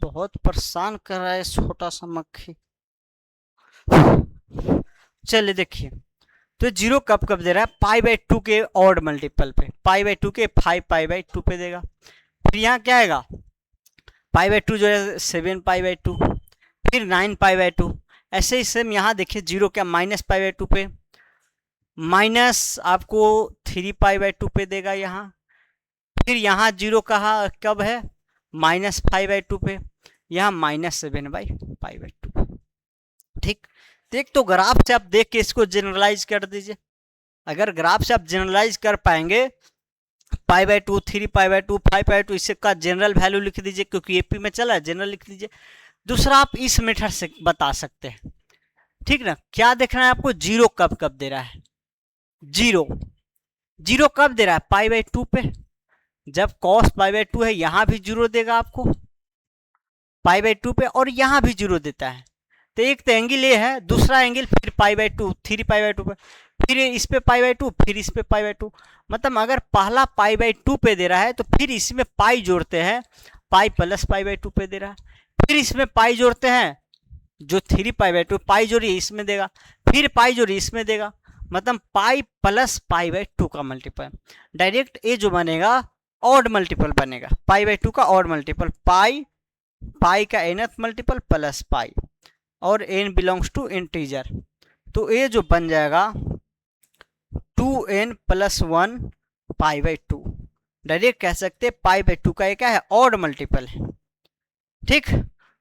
बहुत परेशान कर रहा है छोटा सा मक्खी। चलिए देखिए, तो 0 कब कब दे रहा है, π/2 के ऑड मल्टीपल पे, π/2 के 5π/2 पे देगा। फिर यहाँ क्या आएगा, π/2 जो है 7π/2, फिर 9π/2, ऐसे ही सेम यहाँ देखिए 0 क्या -π/2 पे, माइनस आपको 3π/2 पे देगा यहाँ, फिर यहाँ 0 कहा कब है, -5/2 पे, यहाँ -7/π/2। ठीक, देख तो ग्राफ से आप देख के इसको जनरलाइज कर दीजिए, अगर ग्राफ से आप जनरलाइज कर पाएंगे, π/2 3π/2 5π/2 इससे का जनरल वैल्यू लिख दीजिए, क्योंकि एपी में चला है जनरल लिख दीजिए। दूसरा आप इस मेथड से बता सकते हैं। ठीक ना, क्या देखना है आपको, 0 कब कब दे रहा है, 0 कब दे रहा है, π/2 पे, जब cos π/2 है यहाँ भी 0 देगा आपको π/2 पे, और यहाँ भी 0 देता है। तो एक तो एंगल ये है, दूसरा एंगल फिर π/2 3π/2 पे, फिर इस पे π/2, फिर इस पे π/2, मतलब अगर पहला π/2 पे दे रहा है तो फिर इसमें पाई जोड़ते हैं पाई प्लस पाई बाई 2 पे दे रहा है। फिर इसमें पाई जोड़ते हैं, जो 3 पाई बाई 2 पाई जोड़ी इसमें देगा, फिर पाई जोड़ी इसमें देगा, मतलब पाई प्लस पाई बाई 2 का मल्टीपल। डायरेक्ट ये जो बनेगा ऑड मल्टीपल बनेगा, पाई बाई 2 का ऑड मल्टीपल, पाई पाई का nth मल्टीपल प्लस पाई, और n बिलोंग्स टू इंटीजर, तो ये जो बन जाएगा 2n plus 1 pi by 2। Direct कह सकते हैं पाई बाई 2 का ये क्या है, ऑड मल्टीपल है। ठीक,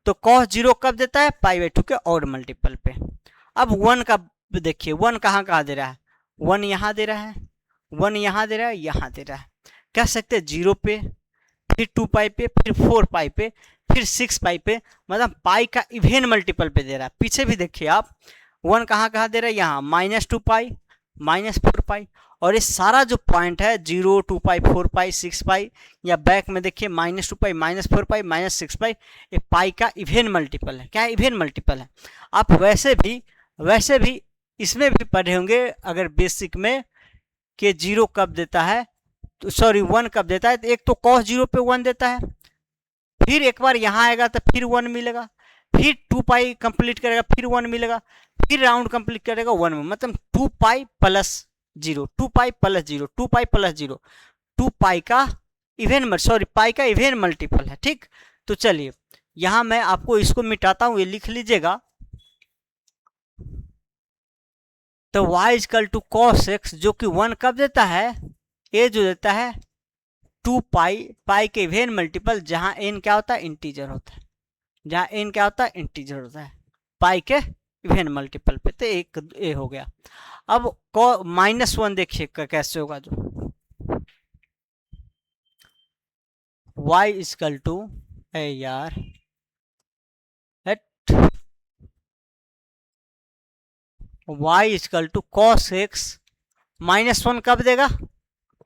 तो cos 0 कब देता है, पाई बाई 2 के ऑड मल्टीपल पे। अब 1 का देखिए, 1 कहाँ कहाँ दे रहा है, 1 यहाँ दे रहा है, 1 यहाँ दे रहा है, यहाँ दे रहा है। कह सकते हैं 0 पे, फिर 2 पाई पे, फिर 4 पाई पे, फिर 6 पाई पे, मतलब पाई का इवेन मल्टीपल पे दे रहा है। पीछे भी देखिए आप, 1 कहाँ कहाँ दे रहा है, यहाँ -2 पाई, -4 पाई, और ये सारा जो पॉइंट है 0, 2 पाई, 4 पाई, 6 पाई, या बैक में देखिए -2 पाई, -4 पाई, -6 पाई, ये पाई का इवेन मल्टीपल है। क्या है, इवेन मल्टीपल है। आप वैसे भी इसमें भी पढ़े होंगे अगर बेसिक में, कि 0 कब देता है, तो सॉरी 1 कब देता है, तो एक तो cos 0 पे 1 देता है, फिर एक बार यहाँ आएगा तो फिर 1 मिलेगा, फिर 2 पाई कंप्लीट करेगा फिर 1 मिलेगा, फिर राउंड कंप्लीट करेगा 1 में, मतलब 2 pi plus 0, 2 pi plus 0, 2 pi plus 0, 2 पाई का इवेन सॉरी पाई का इवेन मल्टीपल है। ठीक, तो चलिए यहाँ मैं आपको इसको मिटाता हूँ, ये लिख लीजिएगा। तो y equal to cos X, जो कि 1 कब देता है, ये जो देता है 2 पाई, पाई के इवेन मल्टीपल, जहां n क्या होता है, इंटीजर होता है, जहां n क्या होता है, इंटीजर होता है, पाई के इवेन मल्टीपल पे, तो एक ए हो गया। अब -1 देखिए कैसे होगा, जो y इजकल टू यार y equal to cos X, -1 कब देगा,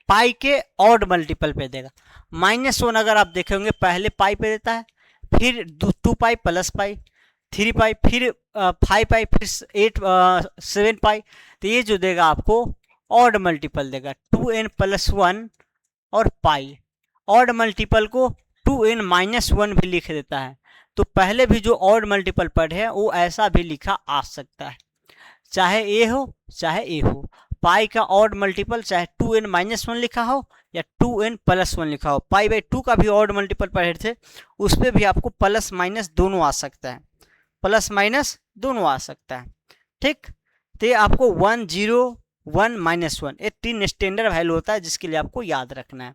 पाई के ऑड मल्टीपल पे देगा। -1 अगर आप देखेंगे पहले पाई पे देता है, फिर 2 पाई प्लस पाई, 3 पाई, फिर 5 पाई, फिर 7 पाई, तो ये जो देगा आपको ऑड मल्टीपल देगा, 2n प्लस 1 और पाई। ऑड मल्टीपल को 2n माइनस 1 भी लिख देता है, तो पहले भी जो ऑड मल्टीपल पढ़े हैं वो ऐसा भी लिखा आ सकता है, चाहे ए हो चाहे ए हो। पाई का ऑड मल्टीपल चाहे 2n माइनस 1 लिखा हो या 2n प्लस 1 लिखा हो। पाई बाई 2 का भी ऑड मल्टीपल पढ़े थे, उस पर भी आपको प्लस माइनस दोनों आ सकता है, प्लस माइनस दोनों आ सकता है। ठीक, तो ये आपको 1 0 1 -1 ये 3 स्टैंडर्ड वैल्यू होता है, जिसके लिए आपको याद रखना है।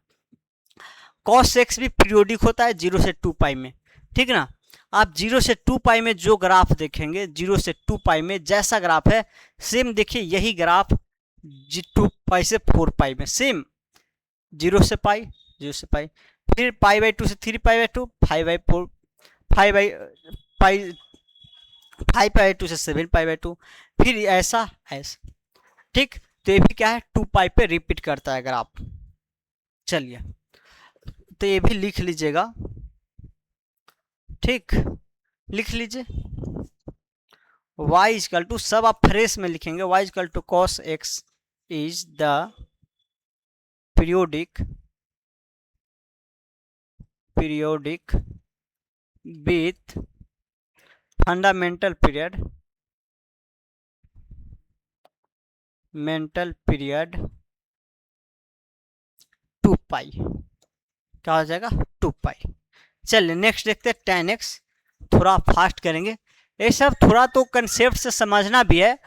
कॉस एक्स भी पीरियोडिक होता है 0 से 2 पाई में। ठीक ना, आप 0 से 2 पाई में जो ग्राफ देखेंगे, 0 से 2 पाई में जैसा ग्राफ है सेम देखिए यही ग्राफ 2 पाई से 4 पाई में सेम, 0 से पाई, 0 से पाई, फिर पाई बाई 2 से 3 pi by 2, 5 by 4, 5 by pi, 5 पाई 2 से 7 पाई बाई 2, फिर ऐसा ऐसा। ठीक, तो ये भी क्या है, 2 पाई पे रिपीट करता है ग्राफ। चलिए, तो ये भी लिख लीजिएगा। ठीक, लिख लीजिए y इजकल टू, सब आप फ्रेश में लिखेंगे, y equal to cos X is the periodic with fundamental period mental period 2 pi. क्या हो जाएगा, 2 पाई। चलिए नेक्स्ट देखते हैं tan x, थोड़ा फास्ट करेंगे। ये सब थोड़ा तो कंसेप्ट से समझना भी है,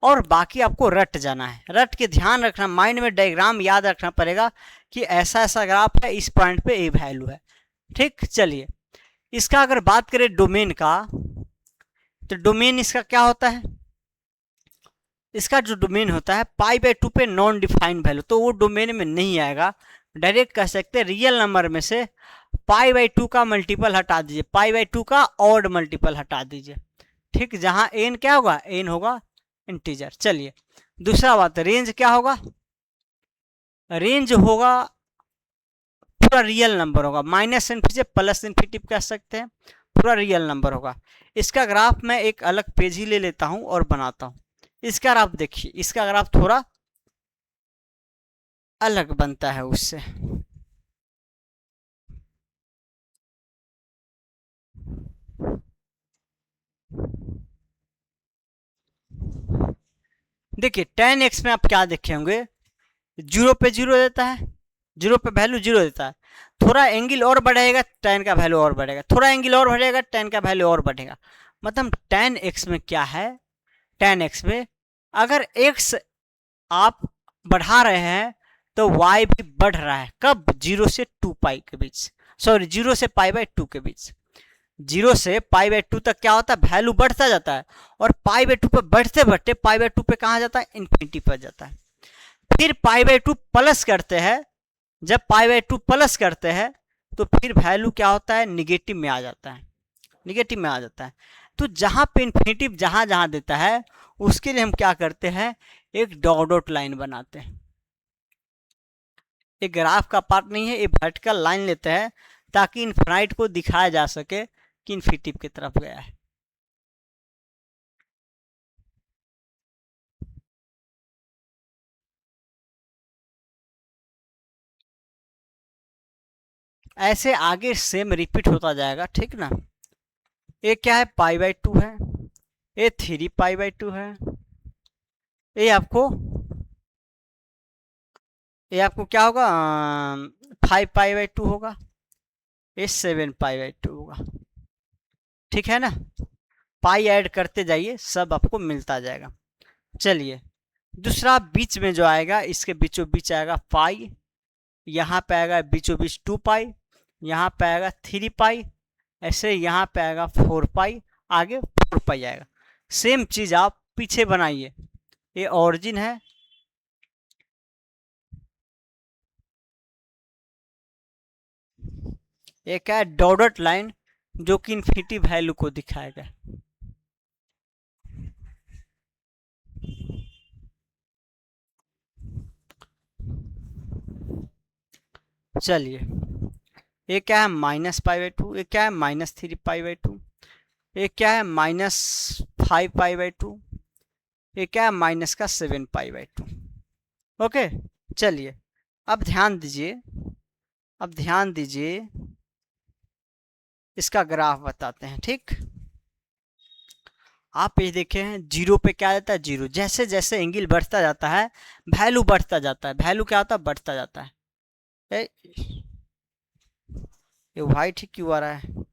और बाकी आपको रट जाना है, रट के ध्यान रखना, माइंड में डायग्राम याद रखना पड़ेगा कि ऐसा ऐसा ग्राफ है, इस पॉइंट पे ए वैल्यू है। ठीक, चलिए इसका अगर बात करें डोमेन का, तो डोमेन इसका क्या होता है, इसका जो डोमेन होता है पाई बाई 2 पे नॉन डिफाइंड वैल्यू, तो वो डोमेन में नहीं आएगा। डायरेक्ट कह सकते हैं रियल नंबर में से पाई बाई 2 का मल्टीपल हटा दीजिए, पाई बाई 2 का ऑड मल्टीपल हटा दीजिए। ठीक, जहां n क्या होगा, n होगा इंटीजर। चलिए दूसरा बात, रेंज क्या होगा, रेंज होगा पूरा रियल नंबर होगा, माइनस इन्फिनिटी से प्लस इन्फिनिटी कह सकते हैं, पूरा रियल नंबर होगा। इसका ग्राफ मैं एक अलग पेज ही ले लेता हूं और बनाता हूं। इसका ग्राफ देखिए, इसका ग्राफ थोड़ा अलग बनता है उससे। देखिए tan x में आप क्या देखे होंगे, जीरो पे जीरो देता है, जीरो पे वैल्यू जीरो देता है, थोड़ा एंगल और बढ़ेगा tan का वैल्यू और बढ़ेगा, थोड़ा एंगल और बढ़ेगा tan का वैल्यू और बढ़ेगा। मतलब tan x में क्या है, tan x में अगर x आप बढ़ा रहे हैं तो y भी बढ़ रहा है, कब, जीरो से 2 पाई के बीच, सॉरी जीरो से पाई बाय 2 के बीच। जीरो से पाई बाय 2 तक क्या होता है, वैल्यू बढ़ता जाता है, और पाई बाय 2 पे बढ़ते बढ़ते पाई बाय 2 पे कहाँ जाता है, इन्फिनिटी पर जाता है। फिर पाई बाय 2 प्लस करते हैं, जब पाई बाय 2 प्लस करते हैं तो फिर वैल्यू क्या होता है, निगेटिव में आ जाता है, निगेटिव में आ जाता है। तो जहां पे इन्फिनिटिव जहां जहां देता है उसके लिए हम क्या करते हैं, एक डॉट डॉट लाइन बनाते हैं। एक ग्राफ का पार्ट नहीं है, एक वर्टिकल लाइन लेते हैं ताकि इन्फिनाइट को दिखाया जा सके कि इन्फिनिटिव की तरफ गया है। ऐसे आगे सेम रिपीट होता जाएगा, ठीक ना। ये क्या है, पाई बाय 2 है, ये 3 पाई बाय 2 है, ये आपको क्या होगा, 5 पाई बाय 2 होगा, ये 7 पाई बाय 2 होगा, ठीक है ना। पाई ऐड करते जाइए, सब आपको मिलता जाएगा। चलिए दूसरा बीच में जो आएगा, इसके बीचों बीच आएगा पाई, यहाँ पे आएगा बीचों बीच 2 पाई, यहाँ पे आएगा 3 पाई, ऐसे यहाँ पे आएगा 4 पाई, आगे 4 पाई आएगा। सेम चीज आप पीछे बनाइए, ये ऑरिजिन है, एक है डॉटेड लाइन जो कि इन्फिनिटी वैल्यू को दिखाएगा। चलिए ये क्या है, माइनस पाई बाई 2, ये क्या है, माइनस 3 पाई बाई 2, ये क्या है, माइनस 5 पाई बाई 2, ये क्या है, माइनस का 7 पाई बाई 2। ओके, चलिए अब ध्यान दीजिए, अब ध्यान दीजिए, इसका ग्राफ बताते हैं, ठीक। आप ये देखे हैं जीरो पे क्या जाता है, जीरो, जैसे जैसे एंगल बढ़ता जाता है वैल्यू बढ़ता जाता है, वैल्यू क्या होता है, बढ़ता जाता है। ये वाइट ही क्यों आ रहा है,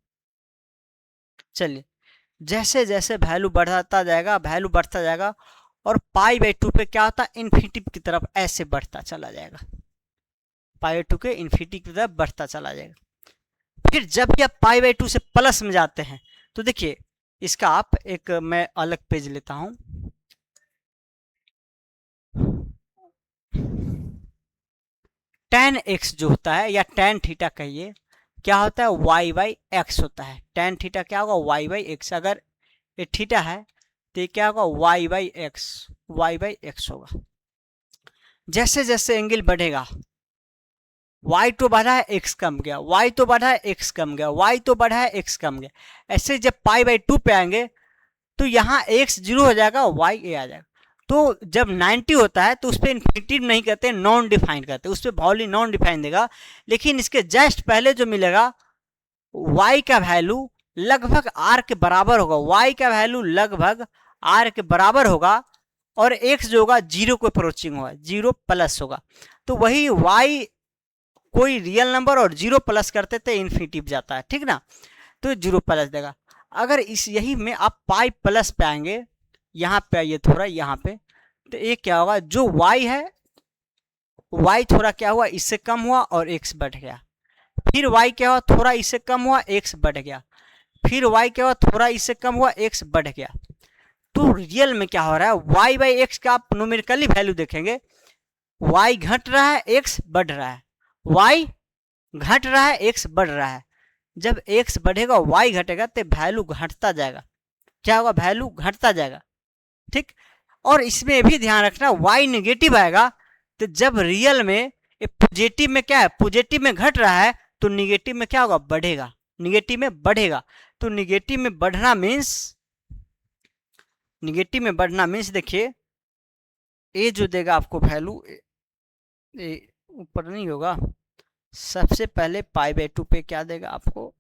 चलिए जैसे जैसे वैल्यू बढ़ता जाएगा, वैल्यू बढ़ता जाएगा, और पाई बाई 2 पे क्या होता है, इन्फिनिटी की तरफ ऐसे बढ़ता चला जाएगा, पाई बाई 2 के इन्फिनिटी की तरफ बढ़ता चला जाएगा। फिर जब भी आप पाई बाई 2 से प्लस में जाते हैं तो देखिए इसका आप एक मैं अलग पेज लेता हूं, tan x जो होता है या tan थीटा कहिए, क्या होता है, y बाई एक्स होता है। tan थीटा क्या होगा, y बाई एक्स, अगर ये थीटा है तो ये क्या होगा, y by X, Y by X होगा। जैसे जैसे एंगल बढ़ेगा, y तो बढ़ा है x कम गया, y तो बढ़ा है x कम गया, y तो बढ़ा है x कम गया, ऐसे जब पाई बाई 2 पे आएंगे तो यहाँ x जीरो हो जाएगा, y a आ जाएगा। तो जब 90 होता है तो उस पर इन्फिनिटी नहीं कहते, नॉन डिफाइन कहते, उस पर वॉल्यूम नॉन डिफाइन देगा। लेकिन इसके जस्ट पहले जो मिलेगा y का वैल्यू लगभग r के बराबर होगा, y का वैल्यू लगभग r के बराबर होगा, और x जो होगा जीरो को अप्रोचिंग होगा, जीरो प्लस होगा। तो वही y कोई रियल नंबर और जीरो प्लस करते थे इन्फिनिटी जाता है, ठीक ना, तो जीरो प्लस देगा। अगर इस यही में आप पाई प्लस पे आएंगे, यहाँ पे आइए थोड़ा, यहाँ पे, तो ये क्या होगा, जो y है, y थोड़ा क्या हुआ, इससे कम हुआ और x बढ़ गया, फिर y क्या हुआ, थोड़ा इससे कम हुआ, x बढ़ गया, फिर y क्या हुआ, थोड़ा इससे कम हुआ, x बढ़ गया। तो रियल में क्या हो रहा है, y बाई एक्स का आप न्यूमेरिकली वैल्यू देखेंगे, y घट रहा है, x बढ़ रहा है, y घट रहा है, x बढ़ रहा है। जब x बढ़ेगा y घटेगा तो वैल्यू घटता जाएगा, क्या होगा, वैल्यू घटता जाएगा, ठीक। और इसमें भी ध्यान रखना, y नेगेटिव आएगा तो जब रियल में पॉजिटिव में क्या है, पॉजिटिव में घट रहा है तो निगेटिव में क्या होगा, बढ़ेगा, निगेटिव में बढ़ेगा। तो निगेटिव में बढ़ना मीन्स, निगेटिव में बढ़ना मीन्स देखिए, ए जो देगा आपको वैल्यू, ऊपर नहीं होगा, सबसे पहले पाई बाई 2 पे क्या देगा आपको,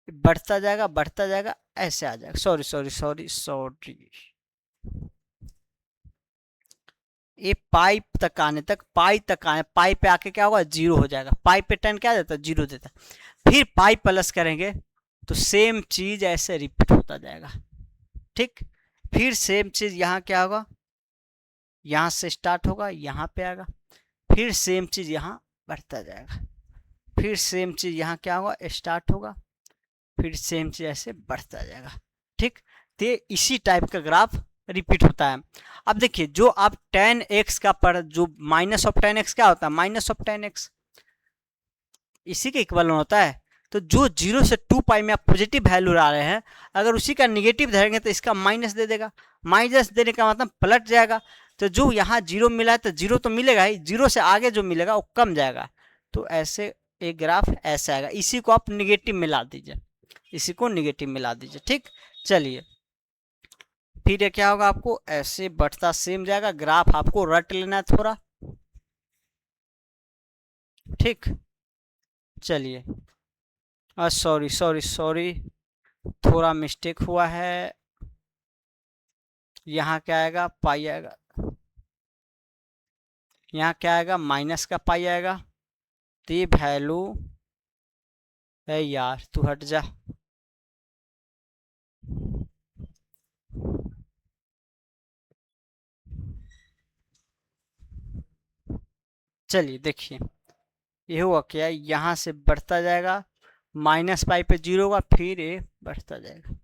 बढ़ता जाएगा बढ़ता जाएगा, ऐसे आ जाएगा। सॉरी सॉरी सॉरी सॉरी, ये पाइप तक आने तक, पाई तक आने, पाई पे आके क्या होगा, 0 हो जाएगा। पाई पे 10 क्या देता है, 0 देता है। फिर पाई प्लस करेंगे तो सेम चीज ऐसे रिपीट होता जाएगा, ठीक। फिर सेम चीज यहाँ क्या होगा, यहाँ से स्टार्ट होगा, यहाँ पे आएगा, फिर सेम चीज यहाँ बढ़ता जाएगा, फिर सेम चीज यहाँ क्या होगा, स्टार्ट होगा, फिर सेम चीज ऐसे बढ़ता जाएगा, ठीक। तो इसी टाइप का ग्राफ रिपीट होता है। अब देखिए जो आप tan x का पर जो माइनस ऑफ tan x क्या होता है, माइनस ऑफ tan x इसी के इक्वल होता है। तो जो 0 से 2 पाई में आप पॉजिटिव वैल्यू ला रहे हैं, अगर उसी का निगेटिव धरेंगे तो इसका माइनस दे देगा, माइनस देने का मतलब पलट जाएगा। तो जो यहाँ 0 मिला है तो 0 तो मिलेगा ही, 0 से आगे जो मिलेगा वो कम जाएगा। तो ऐसे एक ग्राफ ऐसे आएगा, इसी को आप निगेटिव मिला दीजिए, इसी को निगेटिव मिला दीजिए, ठीक। चलिए फिर ये क्या होगा, आपको ऐसे बढ़ता सेम जाएगा। ग्राफ आपको रट लेना है थोड़ा, ठीक। चलिए सॉरी सॉरी सॉरी, थोड़ा मिस्टेक हुआ है। यहाँ क्या आएगा, पाई आएगा, यहाँ क्या आएगा, माइनस का पाई आएगा। तो ये वैल्यू है यार, तू हट जा। चलिए देखिए ये हुआ क्या, यहाँ से बढ़ता जाएगा, माइनस पाई पे 0 होगा, फिर ये बढ़ता जाएगा,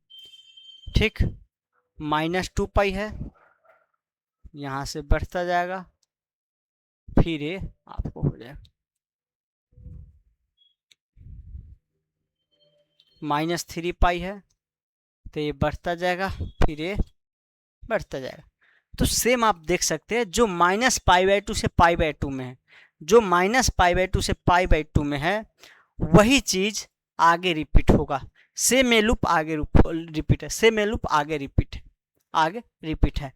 ठीक। -2 पाई है, यहाँ से बढ़ता जाएगा, फिर ये आपको हो जाएगा -3 पाई है, तो ये बढ़ता जाएगा, फिर ये बढ़ता जाएगा। तो सेम आप देख सकते हैं, जो -π/2 से π/2 में है, जो -π/2 से π/2 में है वही चीज आगे रिपीट होगा। सेम ए लूप आगे रिपीट है, सेम ए लूप आगे रिपीट है, आगे रिपीट है।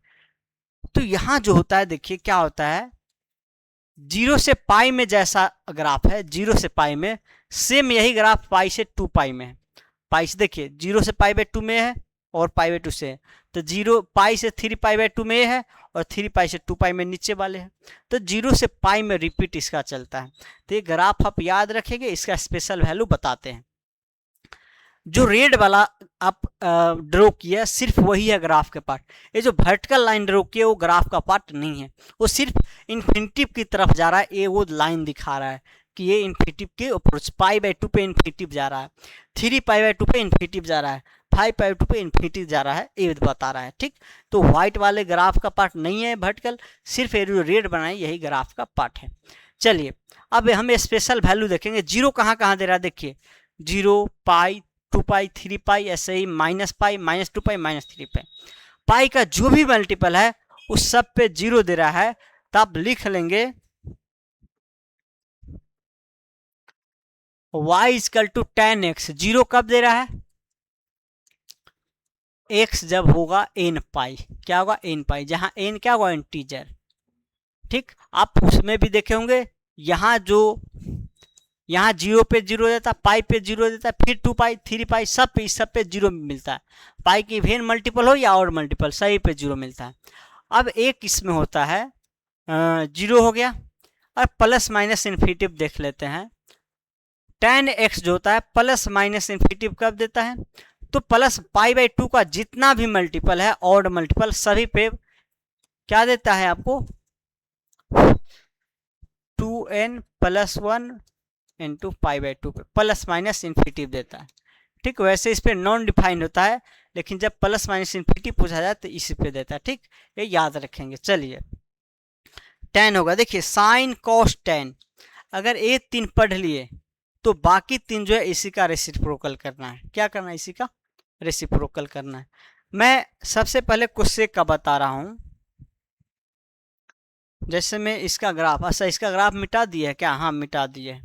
तो यहाँ जो होता है देखिए क्या होता है, 0 से पाई में जैसा ग्राफ है, 0 से पाई में सेम यही ग्राफ पाई से 2 पाई में है। पाई से देखिए 0 से π/2 में है और π/2 से है, तो 0 पाई से 3 π/2 में है और 3 पाई से 2 पाई में नीचे वाले हैं। तो 0 से पाई में रिपीट इसका चलता है। तो ये ग्राफ आप याद रखेंगे, इसका स्पेशल वैल्यू बताते हैं। जो रेड वाला आप ड्रॉ किया सिर्फ वही है ग्राफ के पार्ट, ये जो वर्टिकल लाइन ड्रॉ किया वो ग्राफ का पार्ट नहीं है, वो सिर्फ इन्फिनिटिव की तरफ जा रहा है। ये वो लाइन दिखा रहा है कि ये इन्फिनिटिव के अप्रोच, π/2 पे इन्फिनिटिव जा रहा है, 3 π/2 पे इन्फिनिटिव जा रहा है, 5 π/2 पे इन्फिनिटिव जा रहा है, ये बता रहा है, ठीक। तो व्हाइट वाले ग्राफ का पार्ट नहीं है वर्टिकल, सिर्फ ये जो रेड बनाए यही ग्राफ का पार्ट है। चलिए अब हम स्पेशल वैल्यू देखेंगे। 0 कहाँ कहाँ दे रहा है, देखिए 0 पाई 2 पाई 3 पाई, ऐसे ही -π -2 पाई -3 पाई, पाई का जो भी मल्टीपल है उस सब पे 0 दे रहा है। तब लिख लेंगे y = tan x। 0 कब दे रहा है, x जब होगा n पाई, क्या होगा n पाई, जहां n क्या होगा, इंटीजर, ठीक। आप उसमें भी देखे होंगे, यहाँ जो यहाँ 0 पे 0 देता है, पाई पे 0 देता है, फिर 2 पाई 3 पाई सब पे, इस सब पे 0 मिलता है। पाई की इवेन मल्टीपल हो या और मल्टीपल, सही पे 0 मिलता है। अब एक इसमें होता है 0 हो गया, और प्लस माइनस इन्फिनिटिव देख लेते हैं। tan x जो होता है प्लस माइनस इन्फिनिटिव कब देता है, तो प्लस π/2 का जितना भी मल्टीपल है, ऑड मल्टीपल सभी पे क्या देता है आपको, 2n + 1 × π/2 पे प्लस माइनस इन्फिनिटिव देता है, ठीक। वैसे इस पे नॉन डिफाइंड होता है, लेकिन जब प्लस माइनस इन्फिनिटिव पूछा जाए तो इसी पे देता है, ठीक। ये याद रखेंगे। चलिए tan होगा, देखिए sin cos tan, अगर ये 3 पढ़ लिए तो बाकी 3 जो है इसी का रेसिप्रोकल करना है। क्या करना है, इसी का रेसिप्रोकल करना है। मैं सबसे पहले कोसेक का बता रहा हूं, जैसे मैं इसका ग्राफ, अच्छा इसका ग्राफ मिटा दिए है क्या, हाँ मिटा दिए,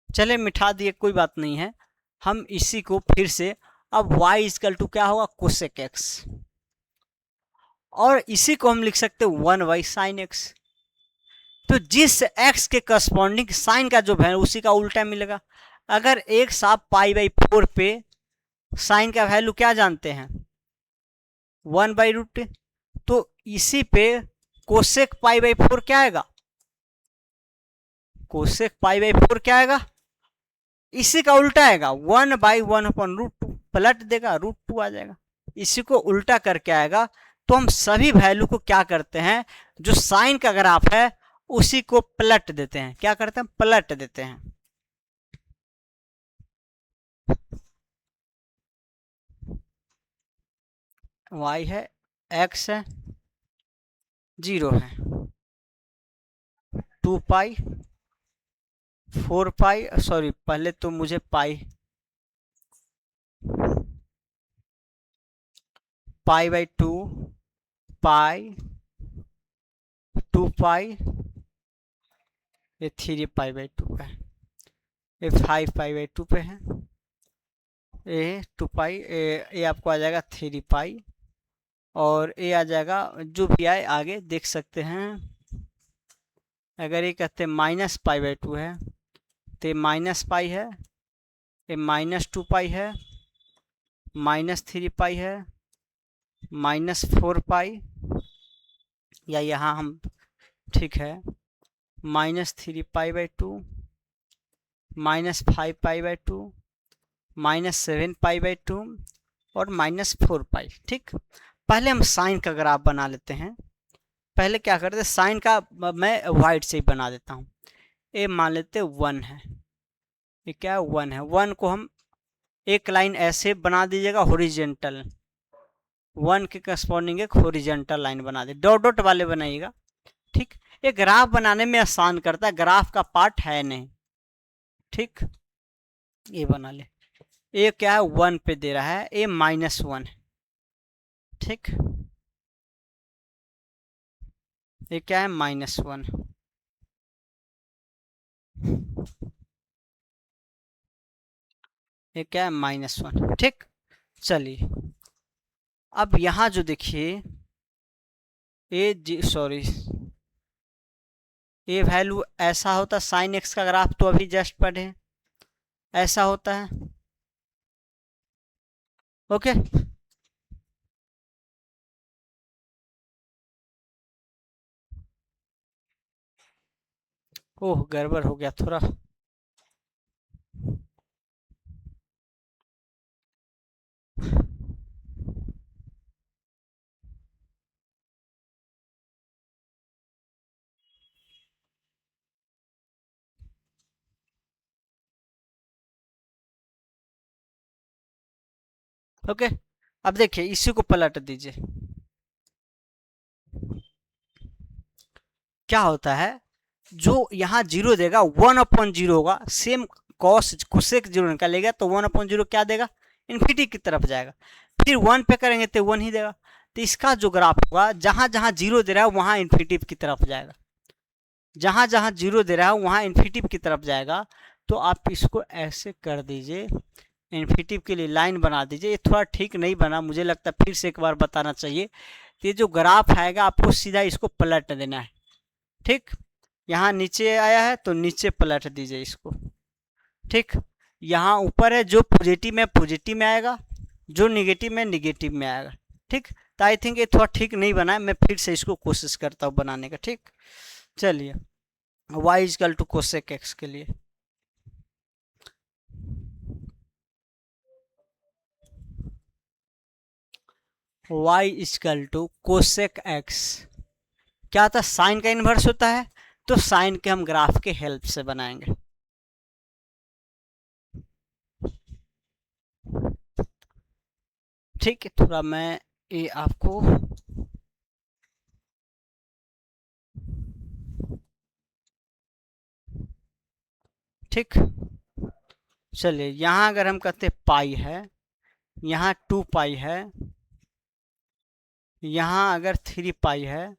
चले मिटा दिए कोई बात नहीं है। हम इसी को फिर से, अब y = क्या होगा, कोसेक x, और इसी को हम लिख सकते हैं 1/, sin x। तो जिस x के करस्पॉन्डिंग साइन का जो वैल्यू उसी का उल्टा मिलेगा। अगर एक साफ पाई बाई 4 पे साइन का वैल्यू क्या जानते हैं, 1/√, तो इसी पे कोसेक पाई बाई 4 क्या आएगा, कोसेक पाई बाई 4 क्या आएगा, इसी का उल्टा आएगा, 1/1/√2 पलट देगा, √2 आ जाएगा, इसी को उल्टा करके आएगा। तो हम सभी वैल्यू को क्या करते हैं, जो साइन का ग्राफ है उसी को पलट देते हैं, क्या करते हैं, पलट देते हैं। y है, x है, 0 है, 2 पाई 4 पाई, सॉरी पहले तो मुझे पाई बाई 2 पाई 2 पाई, ये 3 पाई बाई 2 है, ये 5 पाई बाई 2 पे है, ये 2 पाई, ये आपको आ जाएगा 3 पाई, और ये आ जाएगा जो भी आए आगे देख सकते हैं। अगर ये कहते हैं माइनस पाई बाई 2 है तो ये माइनस पाई है, ये -2 पाई है, -3 पाई है, -4 पाई, या यहाँ हम ठीक है -3 pi by 2, -5 pi by 2, -7 pi by 2 और -4 पाई। ठीक, पहले हम साइन का ग्राफ बना लेते हैं। पहले क्या करते हैं, साइन का मैं वाइट से ही बना देता हूँ। ए मान लेते 1 है, ये क्या है 1 है, 1 को हम एक लाइन ऐसे बना दीजिएगा हॉरिजेंटल, 1 के करस्पॉन्डिंग एक हॉरिजेंटल लाइन बना दे, डॉट डॉट वाले बनाइएगा। ठीक, ये ग्राफ बनाने में आसान करता है, ग्राफ का पार्ट है नहीं। ठीक, ये बना ले, ये क्या है 1 पे दे रहा है, ये -1 है। ठीक, ये क्या है -1, ये क्या है -1। ठीक, चलिए अब यहां जो देखिए सॉरी ये वैल्यू ऐसा होता, साइन एक्स का ग्राफ तो अभी जस्ट पढ़े, ऐसा होता है। ओके, ओह गड़बड़ हो गया थोड़ा, ओके। अब देखिए इसी को पलट दीजिए, क्या होता है, जो यहाँ 0 देगा 1/0 होगा, सेम कॉस कोसेक 0 निकालेगा तो 1/0 क्या देगा, इन्फिनिटी की तरफ जाएगा। फिर 1 पे करेंगे तो 1 ही देगा। तो इसका जो ग्राफ होगा, जहां जहां 0 दे रहा है वहां इन्फिनिटी की तरफ जाएगा, जहां जहां 0 दे रहा है वहां इन्फिनिटी की तरफ जाएगा। तो आप इसको ऐसे कर दीजिए, इन्फिनिटी के लिए लाइन बना दीजिए। ये थोड़ा ठीक नहीं बना, मुझे लगता है फिर से एक बार बताना चाहिए। तो ये जो ग्राफ आएगा आपको सीधा इसको पलट देना है। ठीक, यहाँ नीचे आया है तो नीचे पलट दीजिए इसको। ठीक, यहाँ ऊपर है, जो पॉजिटिव में पॉजिटिव में आएगा, जो निगेटिव में निगेटिव में आएगा। ठीक, तो आई थिंक ये थोड़ा ठीक नहीं बना है, मैं फिर से इसको कोशिश करता हूँ बनाने का। ठीक, चलिए y equal to cosec X के लिए y equal to cosec X क्या होता है, साइन का इन्वर्स होता है, तो साइन के हम ग्राफ के हेल्प से बनाएंगे। ठीक है, थोड़ा मैं ये आपको ठीक, चलिए यहाँ अगर हम कहते पाई है, यहाँ 2 पाई है, यहाँ अगर 3 पाई है,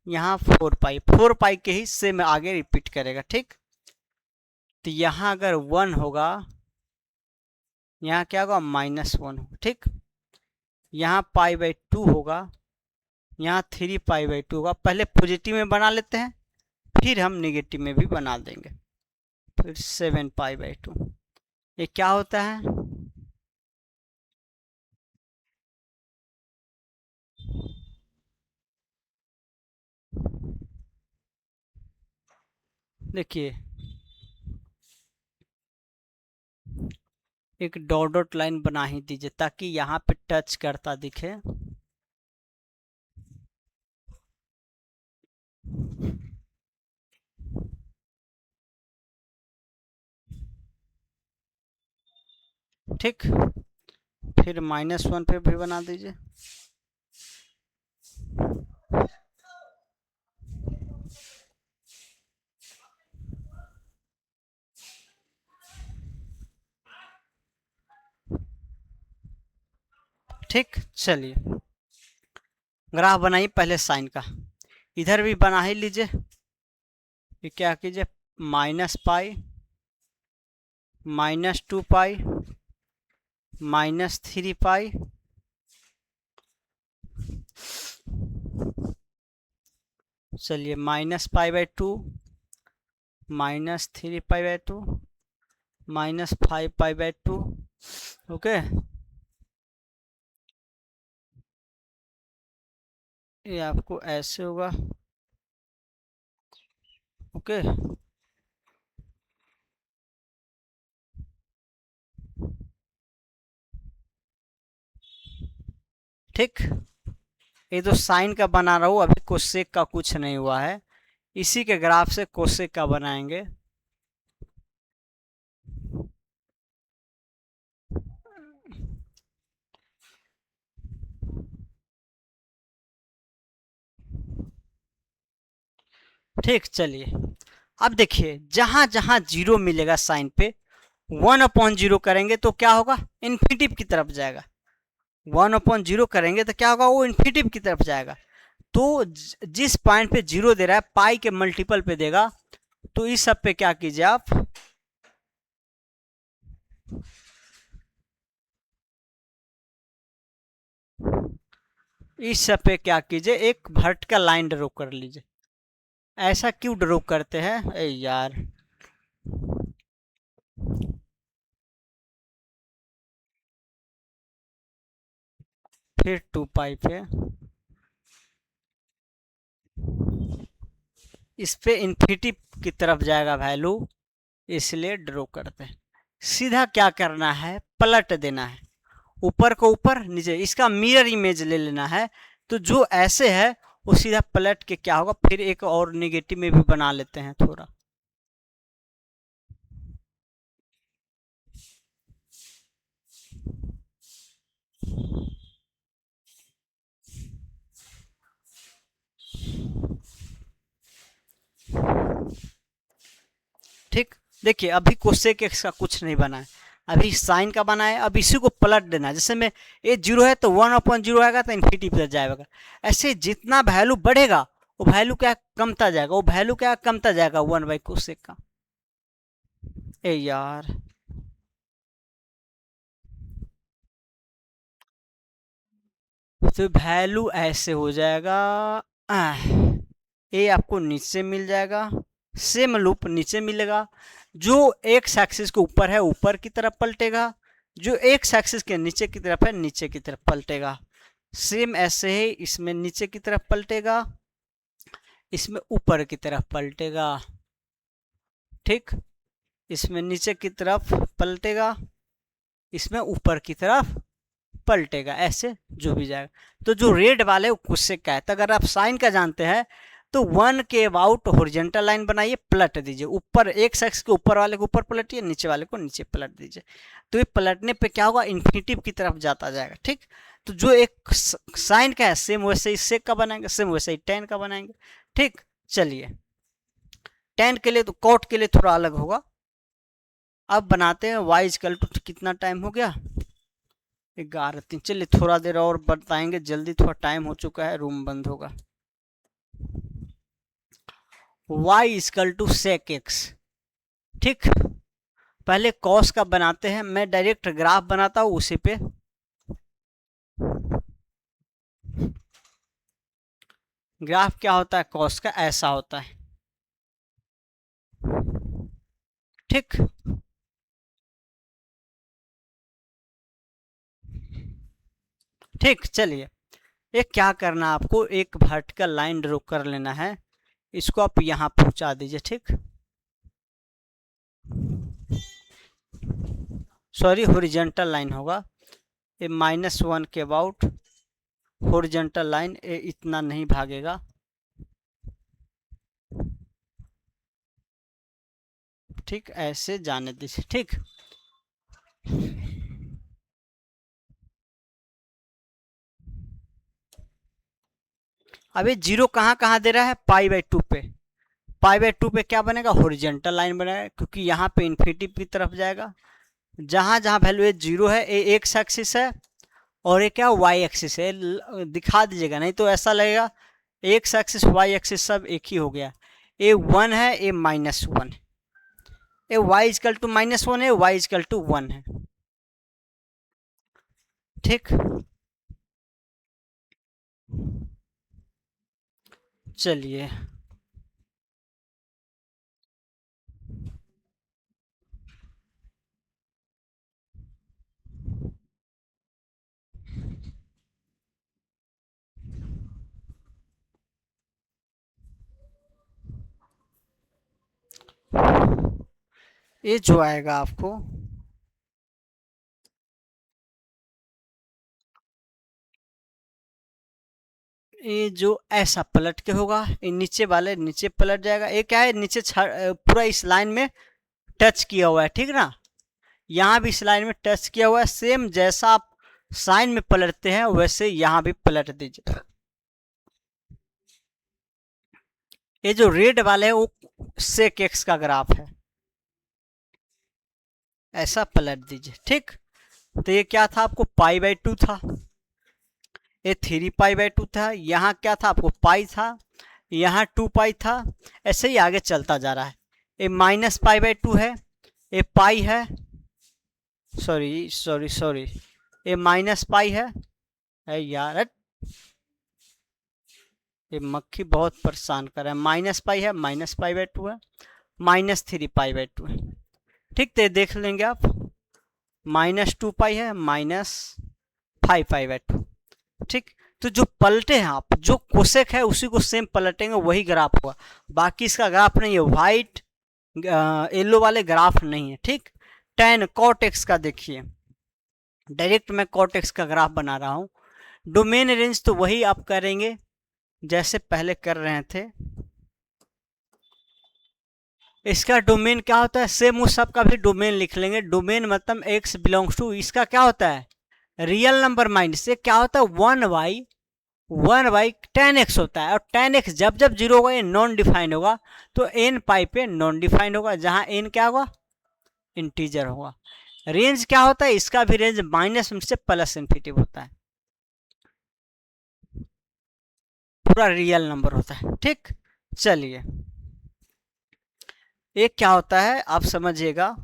यहाँ 4 पाई, 4 पाई के ही सेम आगे रिपीट करेगा। ठीक, तो यहाँ अगर 1 होगा, यहाँ क्या होगा -1 होगा। ठीक, यहाँ पाई बाई 2 होगा, यहाँ 3 पाई बाई 2 होगा। पहले पॉजिटिव में बना लेते हैं, फिर हम नेगेटिव में भी बना देंगे। फिर 7 पाई बाई 2, ये क्या होता है? देखिए एक डॉट डॉट लाइन बना ही दीजिए ताकि यहाँ पे टच करता दिखे। ठीक, फिर -1 पे भी बना दीजिए। ठीक, चलिए ग्राफ बनाइए पहले साइन का, इधर भी बना ही लीजिए। ये क्या कीजिए, -पाई, -2 पाई, -3 पाई, चलिए -पाई/2, -3 पाई/2, -5 पाई/2। ओके, ये आपको ऐसे होगा। ओके, ठीक, ये तो साइन का बना रहा हूँ, अभी कोसेक का कुछ नहीं हुआ है। इसी के ग्राफ से कोसेक का बनाएंगे। ठीक, चलिए अब देखिए जहां जहां जीरो मिलेगा साइन पे 1/0 करेंगे तो क्या होगा, इन्फिनिटिव की तरफ जाएगा। 1/0 करेंगे तो क्या होगा, वो इन्फिनिटिव की तरफ जाएगा। तो जिस पॉइंट पे जीरो दे रहा है पाई के मल्टीपल पे देगा। तो इस सब पे क्या कीजिए आप, इस सब पे क्या कीजिए, एक वर्टिकल लाइन ड्रॉ कर लीजिए। ऐसा क्यों ड्रॉ करते हैं ए यार, फिर 2 पाई पे, इस पे इन्फिनिटी की तरफ जाएगा वैल्यू, इसलिए ड्रॉ करते हैं। सीधा क्या करना है, पलट देना है, ऊपर को ऊपर नीचे, इसका मिरर इमेज ले लेना है। तो जो ऐसे है वो सीधा पलट के क्या होगा, फिर एक और नेगेटिव में भी बना लेते हैं थोड़ा। ठीक, देखिए अभी कोसेक एक्स का कुछ नहीं बना है, अभी साइन का बना है। अब इसी को पलट देना है, जैसे में ये जीरो है तो 1/0 आएगा तो इन्फिनिटी पर जाएगा। ऐसे जितना वैल्यू बढ़ेगा वो वैल्यू क्या कमता जाएगा, वो वैल्यू क्या कमता जाएगा 1/कोसेक का। ए यार, तो वैल्यू ऐसे हो जाएगा, ये आपको नीचे मिल जाएगा, सेम लूप नीचे मिलेगा। जो एक्स एक्सिस के ऊपर है ऊपर की तरफ पलटेगा, जो एक्स एक्सिस के नीचे की तरफ है नीचे की तरफ पलटेगा। सेम ऐसे ही इसमें नीचे की तरफ पलटेगा, इसमें ऊपर की तरफ पलटेगा। ठीक, इसमें नीचे की तरफ पलटेगा, इसमें ऊपर की तरफ पलटेगा, ऐसे जो भी जाएगा। तो जो रेड वाले वो कोसेक का है। तो अगर आप साइन का जानते हैं तो 1 के अबाउट हॉरिजॉन्टल लाइन बनाइए, पलट दीजिए, ऊपर एक एक्स के ऊपर वाले को ऊपर पलटिए, नीचे वाले को नीचे पलट दीजिए। तो ये पलटने पे क्या होगा, इन्फिनिटिव की तरफ जाता जाएगा। ठीक, तो जो एक साइन का है सेम वैसे ही सेक का बनाएंगे, सेम वैसे ही टेन का बनाएंगे। ठीक, चलिए टेन के लिए तो कॉट के लिए थोड़ा अलग होगा। अब बनाते हैं y इक्वल टू, कितना टाइम हो गया, 11:03। चलिए थोड़ा देर और बताएंगे जल्दी, थोड़ा टाइम हो चुका है, रूम बंद होगा। y equal to sec X. ठीक, पहले कॉस का बनाते हैं, मैं डायरेक्ट ग्राफ बनाता हूँ उसी पे। ग्राफ क्या होता है कॉस का, ऐसा होता है। ठीक, ठीक, चलिए ये क्या करना है आपको, एक वर्टिकल लाइन ड्रॉ कर लेना है, इसको आप यहाँ पहुंचा दीजिए। ठीक, सॉरी हॉरिजॉन्टल लाइन होगा ये, -1 के अबाउट हॉरिजॉन्टल लाइन, ये इतना नहीं भागेगा। ठीक, ऐसे जाने दीजिए। ठीक, अब ये जीरो कहाँ कहाँ दे रहा है, π/2 पे। π/2 पे क्या बनेगा, हॉरिजॉन्टल लाइन बनेगा, क्योंकि यहाँ पे इन्फिनिटी की तरफ जाएगा। जहां जहां वैल्यू ये जीरो है, ये एक्स एक्सिस है और ये क्या वाई एक्सिस है, दिखा दीजिएगा, नहीं तो ऐसा लगेगा एक्स एक्सिस वाई एक्सिस सब एक ही हो गया। ए 1 है, ए -1 है, ए वाई इजकल टू -1 है, वाई इजकल टू 1 है। ठीक, चलिए ये जो आएगा आपको, ये जो ऐसा पलट के होगा, ये नीचे वाले नीचे पलट जाएगा। ये क्या है, नीचे पूरा इस लाइन में टच किया हुआ है, ठीक ना, यहाँ भी इस लाइन में टच किया हुआ है। सेम जैसा आप साइन में पलटते हैं वैसे यहाँ भी पलट दीजिए। ये जो रेड वाले है वो सेक एक्स का ग्राफ है, ऐसा पलट दीजिए। ठीक, तो ये क्या था आपको, π/2 था, ये 3π/2 था, यहाँ क्या था आपको पाई था, यहाँ 2π था, ऐसे ही आगे चलता जा रहा है। ये -π/2 है, ये पाई है, सॉरी सॉरी सॉरी, ये -π है यार, ये मक्खी बहुत परेशान कर रहा है। -π है, -π/2 है, -3π/2 है। ठीक, तो देख लेंगे आप, -2π है, -5π/2। ठीक, तो जो पलटे हैं आप, जो कोसेक है उसी को सेम पलटेंगे, वही ग्राफ होगा। बाकी इसका ग्राफ नहीं है, व्हाइट येलो वाले ग्राफ नहीं है। ठीक, tan cot x का देखिए, डायरेक्ट मैं cot x का ग्राफ बना रहा हूँ। डोमेन रेंज तो वही आप करेंगे जैसे पहले कर रहे थे। इसका डोमेन क्या होता है, सेम उस सब का भी डोमेन लिख लेंगे। डोमेन मतलब x बिलोंग्स टू, इसका क्या होता है, रियल नंबर माइनस से क्या होता है, 1/1 tan x होता है। और tan x जब जब जीरो होगा ये नॉन डिफाइंड होगा, तो n पाई पे नॉन डिफाइंड होगा, जहां n क्या होगा, इंटीजर होगा। रेंज क्या होता है, इसका भी रेंज माइनस से प्लस इन्फिनिटी होता है, पूरा रियल नंबर होता है। ठीक, चलिए एक क्या होता है आप समझिएगा,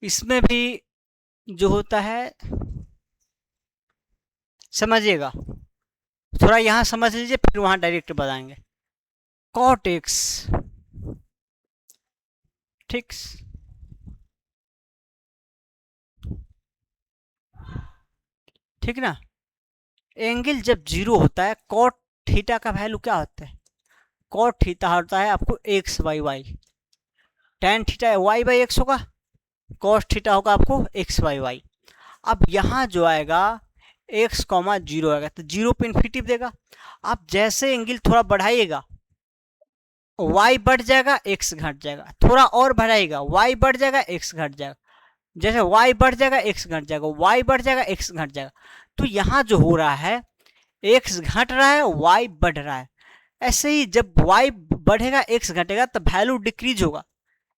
इसमें भी जो होता है समझिएगा, थोड़ा यहां समझ लीजिए फिर वहां डायरेक्ट बताएंगे। cot x, ठीक, ठीक ना, एंगल जब जीरो होता है, cot थीटा का वैल्यू क्या होता है, cot थीटा होता है आपको x/y, tan थीटा y/x होगा, cos थीटा होगा आपको x/y। अब यहाँ जो आएगा x, 0 आएगा, तो जीरो पे इन्फिनिटी देगा। आप जैसे एंगल थोड़ा बढ़ाइएगा, y बढ़ जाएगा, x घट जाएगा, थोड़ा और बढ़ाइएगा, y बढ़ जाएगा, x घट जाएगा, जैसे y बढ़ जाएगा x घट जाएगा, y बढ़ जाएगा x घट जाएगा। तो यहाँ जो हो रहा है, x घट रहा है, y बढ़ रहा है। ऐसे ही जब y बढ़ेगा x घटेगा तो वैल्यू डिक्रीज होगा,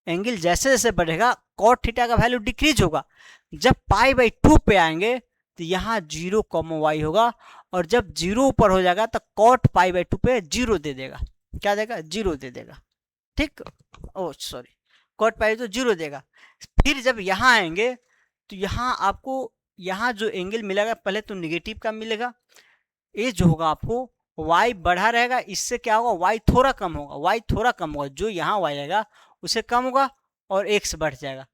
एंगल जैसे जैसे बढ़ेगा cot थीटा का वैल्यू डिक्रीज होगा। जब π/2 पे आएंगे तो यहाँ 0, y होगा, और जब 0 ऊपर हो जाएगा तो cot π/2 पे 0 दे देगा, क्या देगा, 0 दे देगा। ठीक, ओ सॉरी, cot π/2 0 देगा। फिर जब यहाँ आएंगे तो यहाँ आपको, यहाँ जो एंगल मिलेगा पहले तो निगेटिव का मिलेगा, ये जो होगा आपको y बढ़ा रहेगा, इससे क्या होगा, y थोड़ा कम होगा, y थोड़ा कम होगा, जो यहाँ y आएगा उससे कम होगा और x बढ़ जाएगा।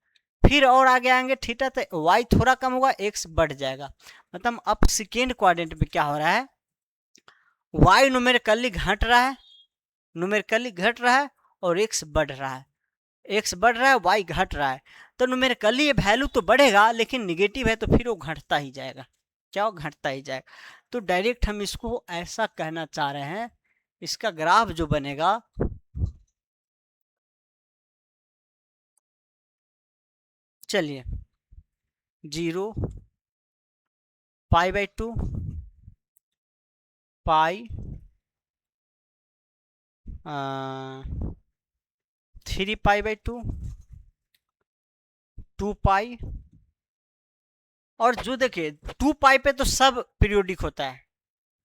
फिर और आगे आएंगे थीटा, तो y थोड़ा कम होगा, x बढ़ जाएगा। मतलब अब सेकेंड क्वाड्रेंट में क्या हो रहा है, y न्यूमेरिकली घट रहा है, न्यूमेरिकली घट रहा है और x बढ़ रहा है, x बढ़ रहा है, y घट रहा है। तो न्यूमेरिकली ये वैल्यू तो बढ़ेगा लेकिन निगेटिव है, तो फिर वो घटता ही जाएगा, क्या हो, घटता ही जाएगा। तो डायरेक्ट हम इसको ऐसा कहना चाह रहे हैं, इसका ग्राफ जो बनेगा, चलिए 0 π/2 पाई 3π/2 2π, और जो देखिए 2π पे तो सब पीरियोडिक होता है,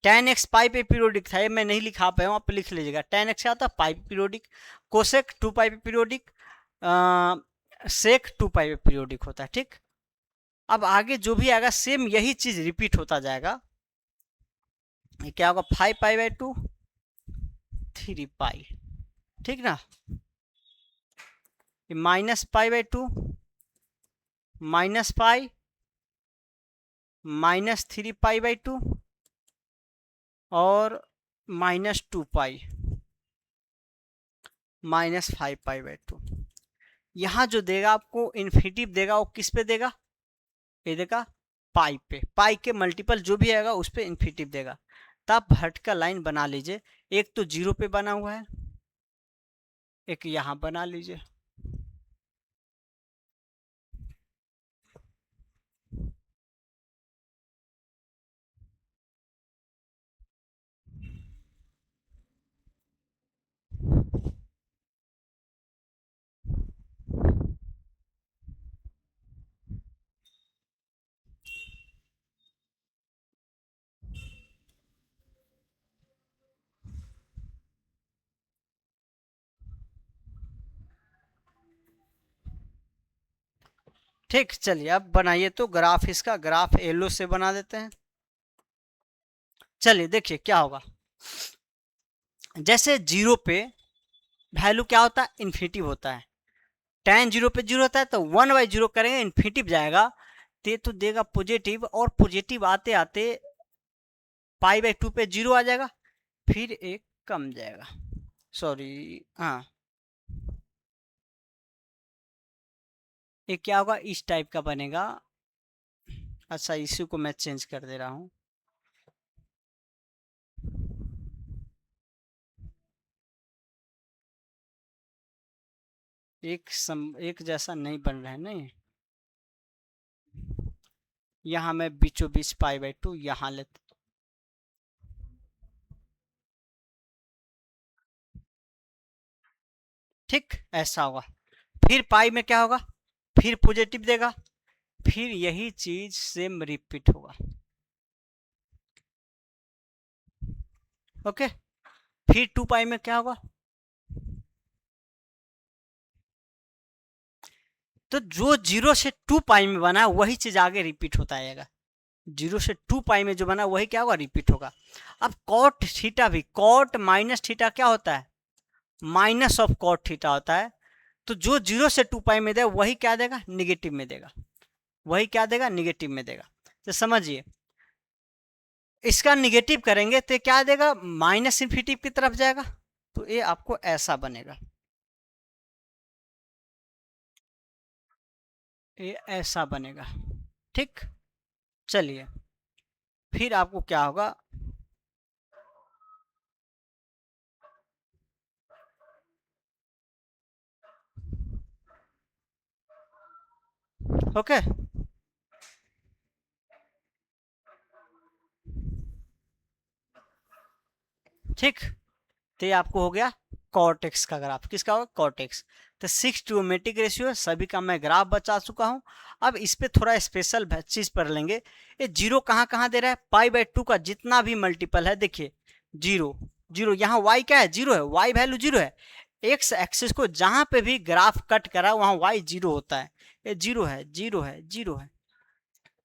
tan x पाई पे पीरियोडिक था, ये मैं नहीं लिखा पाया हूँ, आप लिख लीजिएगा। tan x क्या होता है, पाई पे पीरियोडिक, कोसेक 2π पे पीरियोडिक, सेक 2π पे पीरियोडिक होता है, ठीक। अब आगे जो भी आएगा सेम यही चीज रिपीट होता जाएगा। ये क्या होगा, 5π/2 3π, ठीक ना, -π/2 -π -3π/2 और -2π -5π/2। यहाँ जो देगा आपको इन्फिनिटिव देगा, वो किस पे देगा, ये देगा पाई पे, पाई के मल्टीपल जो भी आएगा उस पे इन्फिनिटिव देगा। तब वर्टिकल लाइन बना लीजिए, एक तो 0 पे बना हुआ है, एक यहाँ बना लीजिए। ठीक, चलिए अब बनाइए तो ग्राफ, इसका ग्राफ येलो से बना देते हैं। चलिए देखिए क्या होगा, जैसे 0 पे वैल्यू क्या होता है, इन्फिनिटिव होता है, tan 0 पे 0 होता है, तो 1/0 करेंगे इन्फिनिटिव जाएगा, तो देगा पॉजिटिव, और पॉजिटिव आते आते π/2 पे 0 आ जाएगा, फिर एक कम जाएगा, सॉरी हाँ, ये क्या होगा, इस टाइप का बनेगा। अच्छा, इसी को मैं चेंज कर दे रहा हूँ, एक जैसा नहीं बन रहा है नहीं, यहाँ मैं बीचों बीच π/2 यहाँ लेते, ठीक, ऐसा होगा। फिर पाई में क्या होगा, फिर पॉजिटिव देगा, फिर यही चीज सेम रिपीट होगा, ओके। फिर 2π में क्या होगा, तो जो 0 से 2π में बना वही चीज आगे रिपीट होता आएगा, 0 से 2π में जो बना वही क्या होगा, रिपीट होगा। अब कॉट थीटा भी, कॉट माइनस थीटा क्या होता है, माइनस ऑफ कॉट थीटा होता है, तो जो 0 से 2π में देगा वही क्या देगा, निगेटिव में देगा, वही क्या देगा, निगेटिव में देगा। तो समझिए, इसका निगेटिव करेंगे तो क्या देगा, माइनस इन्फिनिटिव की तरफ जाएगा, तो ये आपको ऐसा बनेगा, ये ऐसा बनेगा, ठीक। चलिए फिर आपको क्या होगा, ओके। ठीक, तो ये आपको हो गया कॉर्टेक्स का ग्राफ, किसका होगा, कॉर्टेक्स। तो 6 ट्रिगोनोमेट्रिक रेशियो सभी का मैं ग्राफ बचा चुका हूं। अब इस पे थोड़ा स्पेशल चीज पढ़ लेंगे, ये 0 कहाँ कहाँ दे रहा है, π/2 का जितना भी मल्टीपल है, देखिए 0 0, यहाँ y क्या है, 0 है, y वैल्यू 0 है, एक्स एक्सिस को जहां पे भी ग्राफ कट करा वहां y 0 होता है, ये 0 है 0 है 0 है।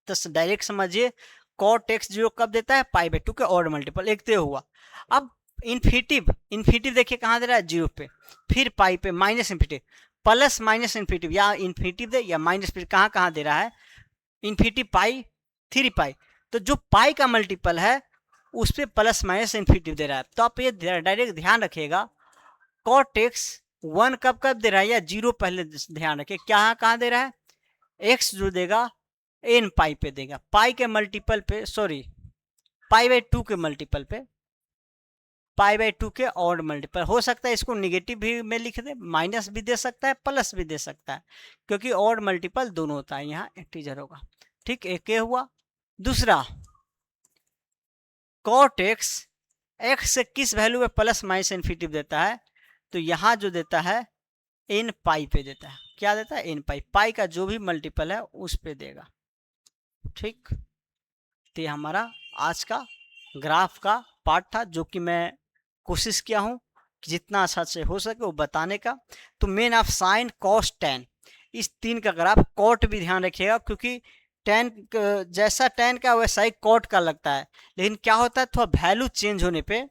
तो डायरेक्ट समझिए कॉट एक्स 0 कब देता है, पाई बाई 2 के ऑड मल्टीपल, एक तो हुआ। अब इन्फिनिटिव देखिए कहाँ दे रहा है, 0 पे, फिर पाई पे, minus infinitive, plus minus infinitive, या इन्फिनिटिव दे या माइनस, फिर कहाँ कहाँ दे रहा है, इन्फिनिटिव पाई 3 पाई, तो जो पाई का मल्टीपल है उस पर प्लस माइनस इन्फिनिटिव दे रहा है। तो आप ये डायरेक्ट ध्यान रखिएगा, कॉट एक्स 1 कब कब दे रहा है, या 0 पहले ध्यान रखिए, क्या कहाँ दे रहा है, एक्स जो देगा एन पाई पे देगा, पाई के मल्टीपल पे, सॉरी पाई बाई 2 के मल्टीपल पे, पाई बाई 2 के ऑड मल्टीपल, हो सकता है इसको निगेटिव भी में लिख दे, माइनस भी दे सकता है, प्लस भी दे सकता है, क्योंकि ऑड मल्टीपल दोनों होता है, यहाँ इंटीजर होगा। ठीक, एक ये हुआ। दूसरा, कॉट एक्स एक्स से किस वैल्यू में प्लस माइनस इन्फिनिटिव देता है, तो यहाँ जो देता है एन पाई पे देता है, क्या देता है, एन पाई, पाई का जो भी मल्टीपल है उस पे देगा। ठीक, तो ये हमारा आज का ग्राफ का पार्ट था, जो कि मैं कोशिश किया हूँ कि जितना अच्छा से हो सके वो बताने का। तो main of sine cos tan, इस तीन का ग्राफ, कॉट भी ध्यान रखिएगा, क्योंकि टेन जैसा टेन का वैसा ही कॉट का लगता है, लेकिन क्या होता है, थोड़ा वैल्यू चेंज होने पे,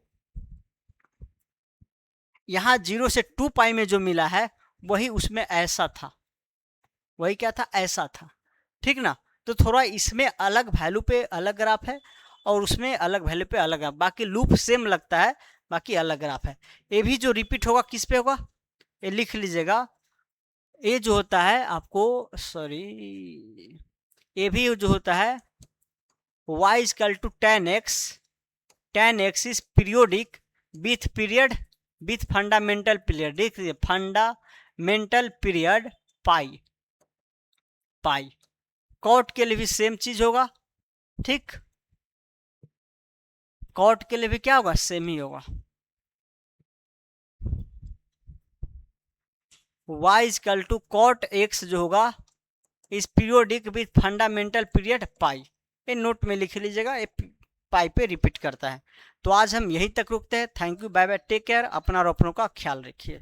यहाँ 0 से 2 पाई में जो मिला है वही उसमें ऐसा था, वही क्या था, ऐसा था। ठीक ना, तो थोड़ा इसमें अलग वैल्यू पे अलग ग्राफ है और उसमें अलग वैल्यू पे अलग ग्राफ, बाकी लूप सेम लगता है, बाकी अलग ग्राफ है। ये भी जो रिपीट होगा किस पे होगा, ये लिख लीजिएगा, ये जो होता है आपको, सॉरी, ये भी जो होता है y equal to tan X is periodic with period with fundamental period, देख लीजिए fundamental period pi, pi cot के लिए भी सेम चीज होगा। ठीक, कॉट के लिए भी क्या होगा, सेम ही होगा, y equal to cot X जो होगा is periodic with fundamental period pi, ये नोट में लिख लीजिएगा, ये पाई पे रिपीट करता है। तो आज हम यहीं तक रुकते हैं। Thank you, bye bye, take care, अपना और अपनों का ख्याल रखिए।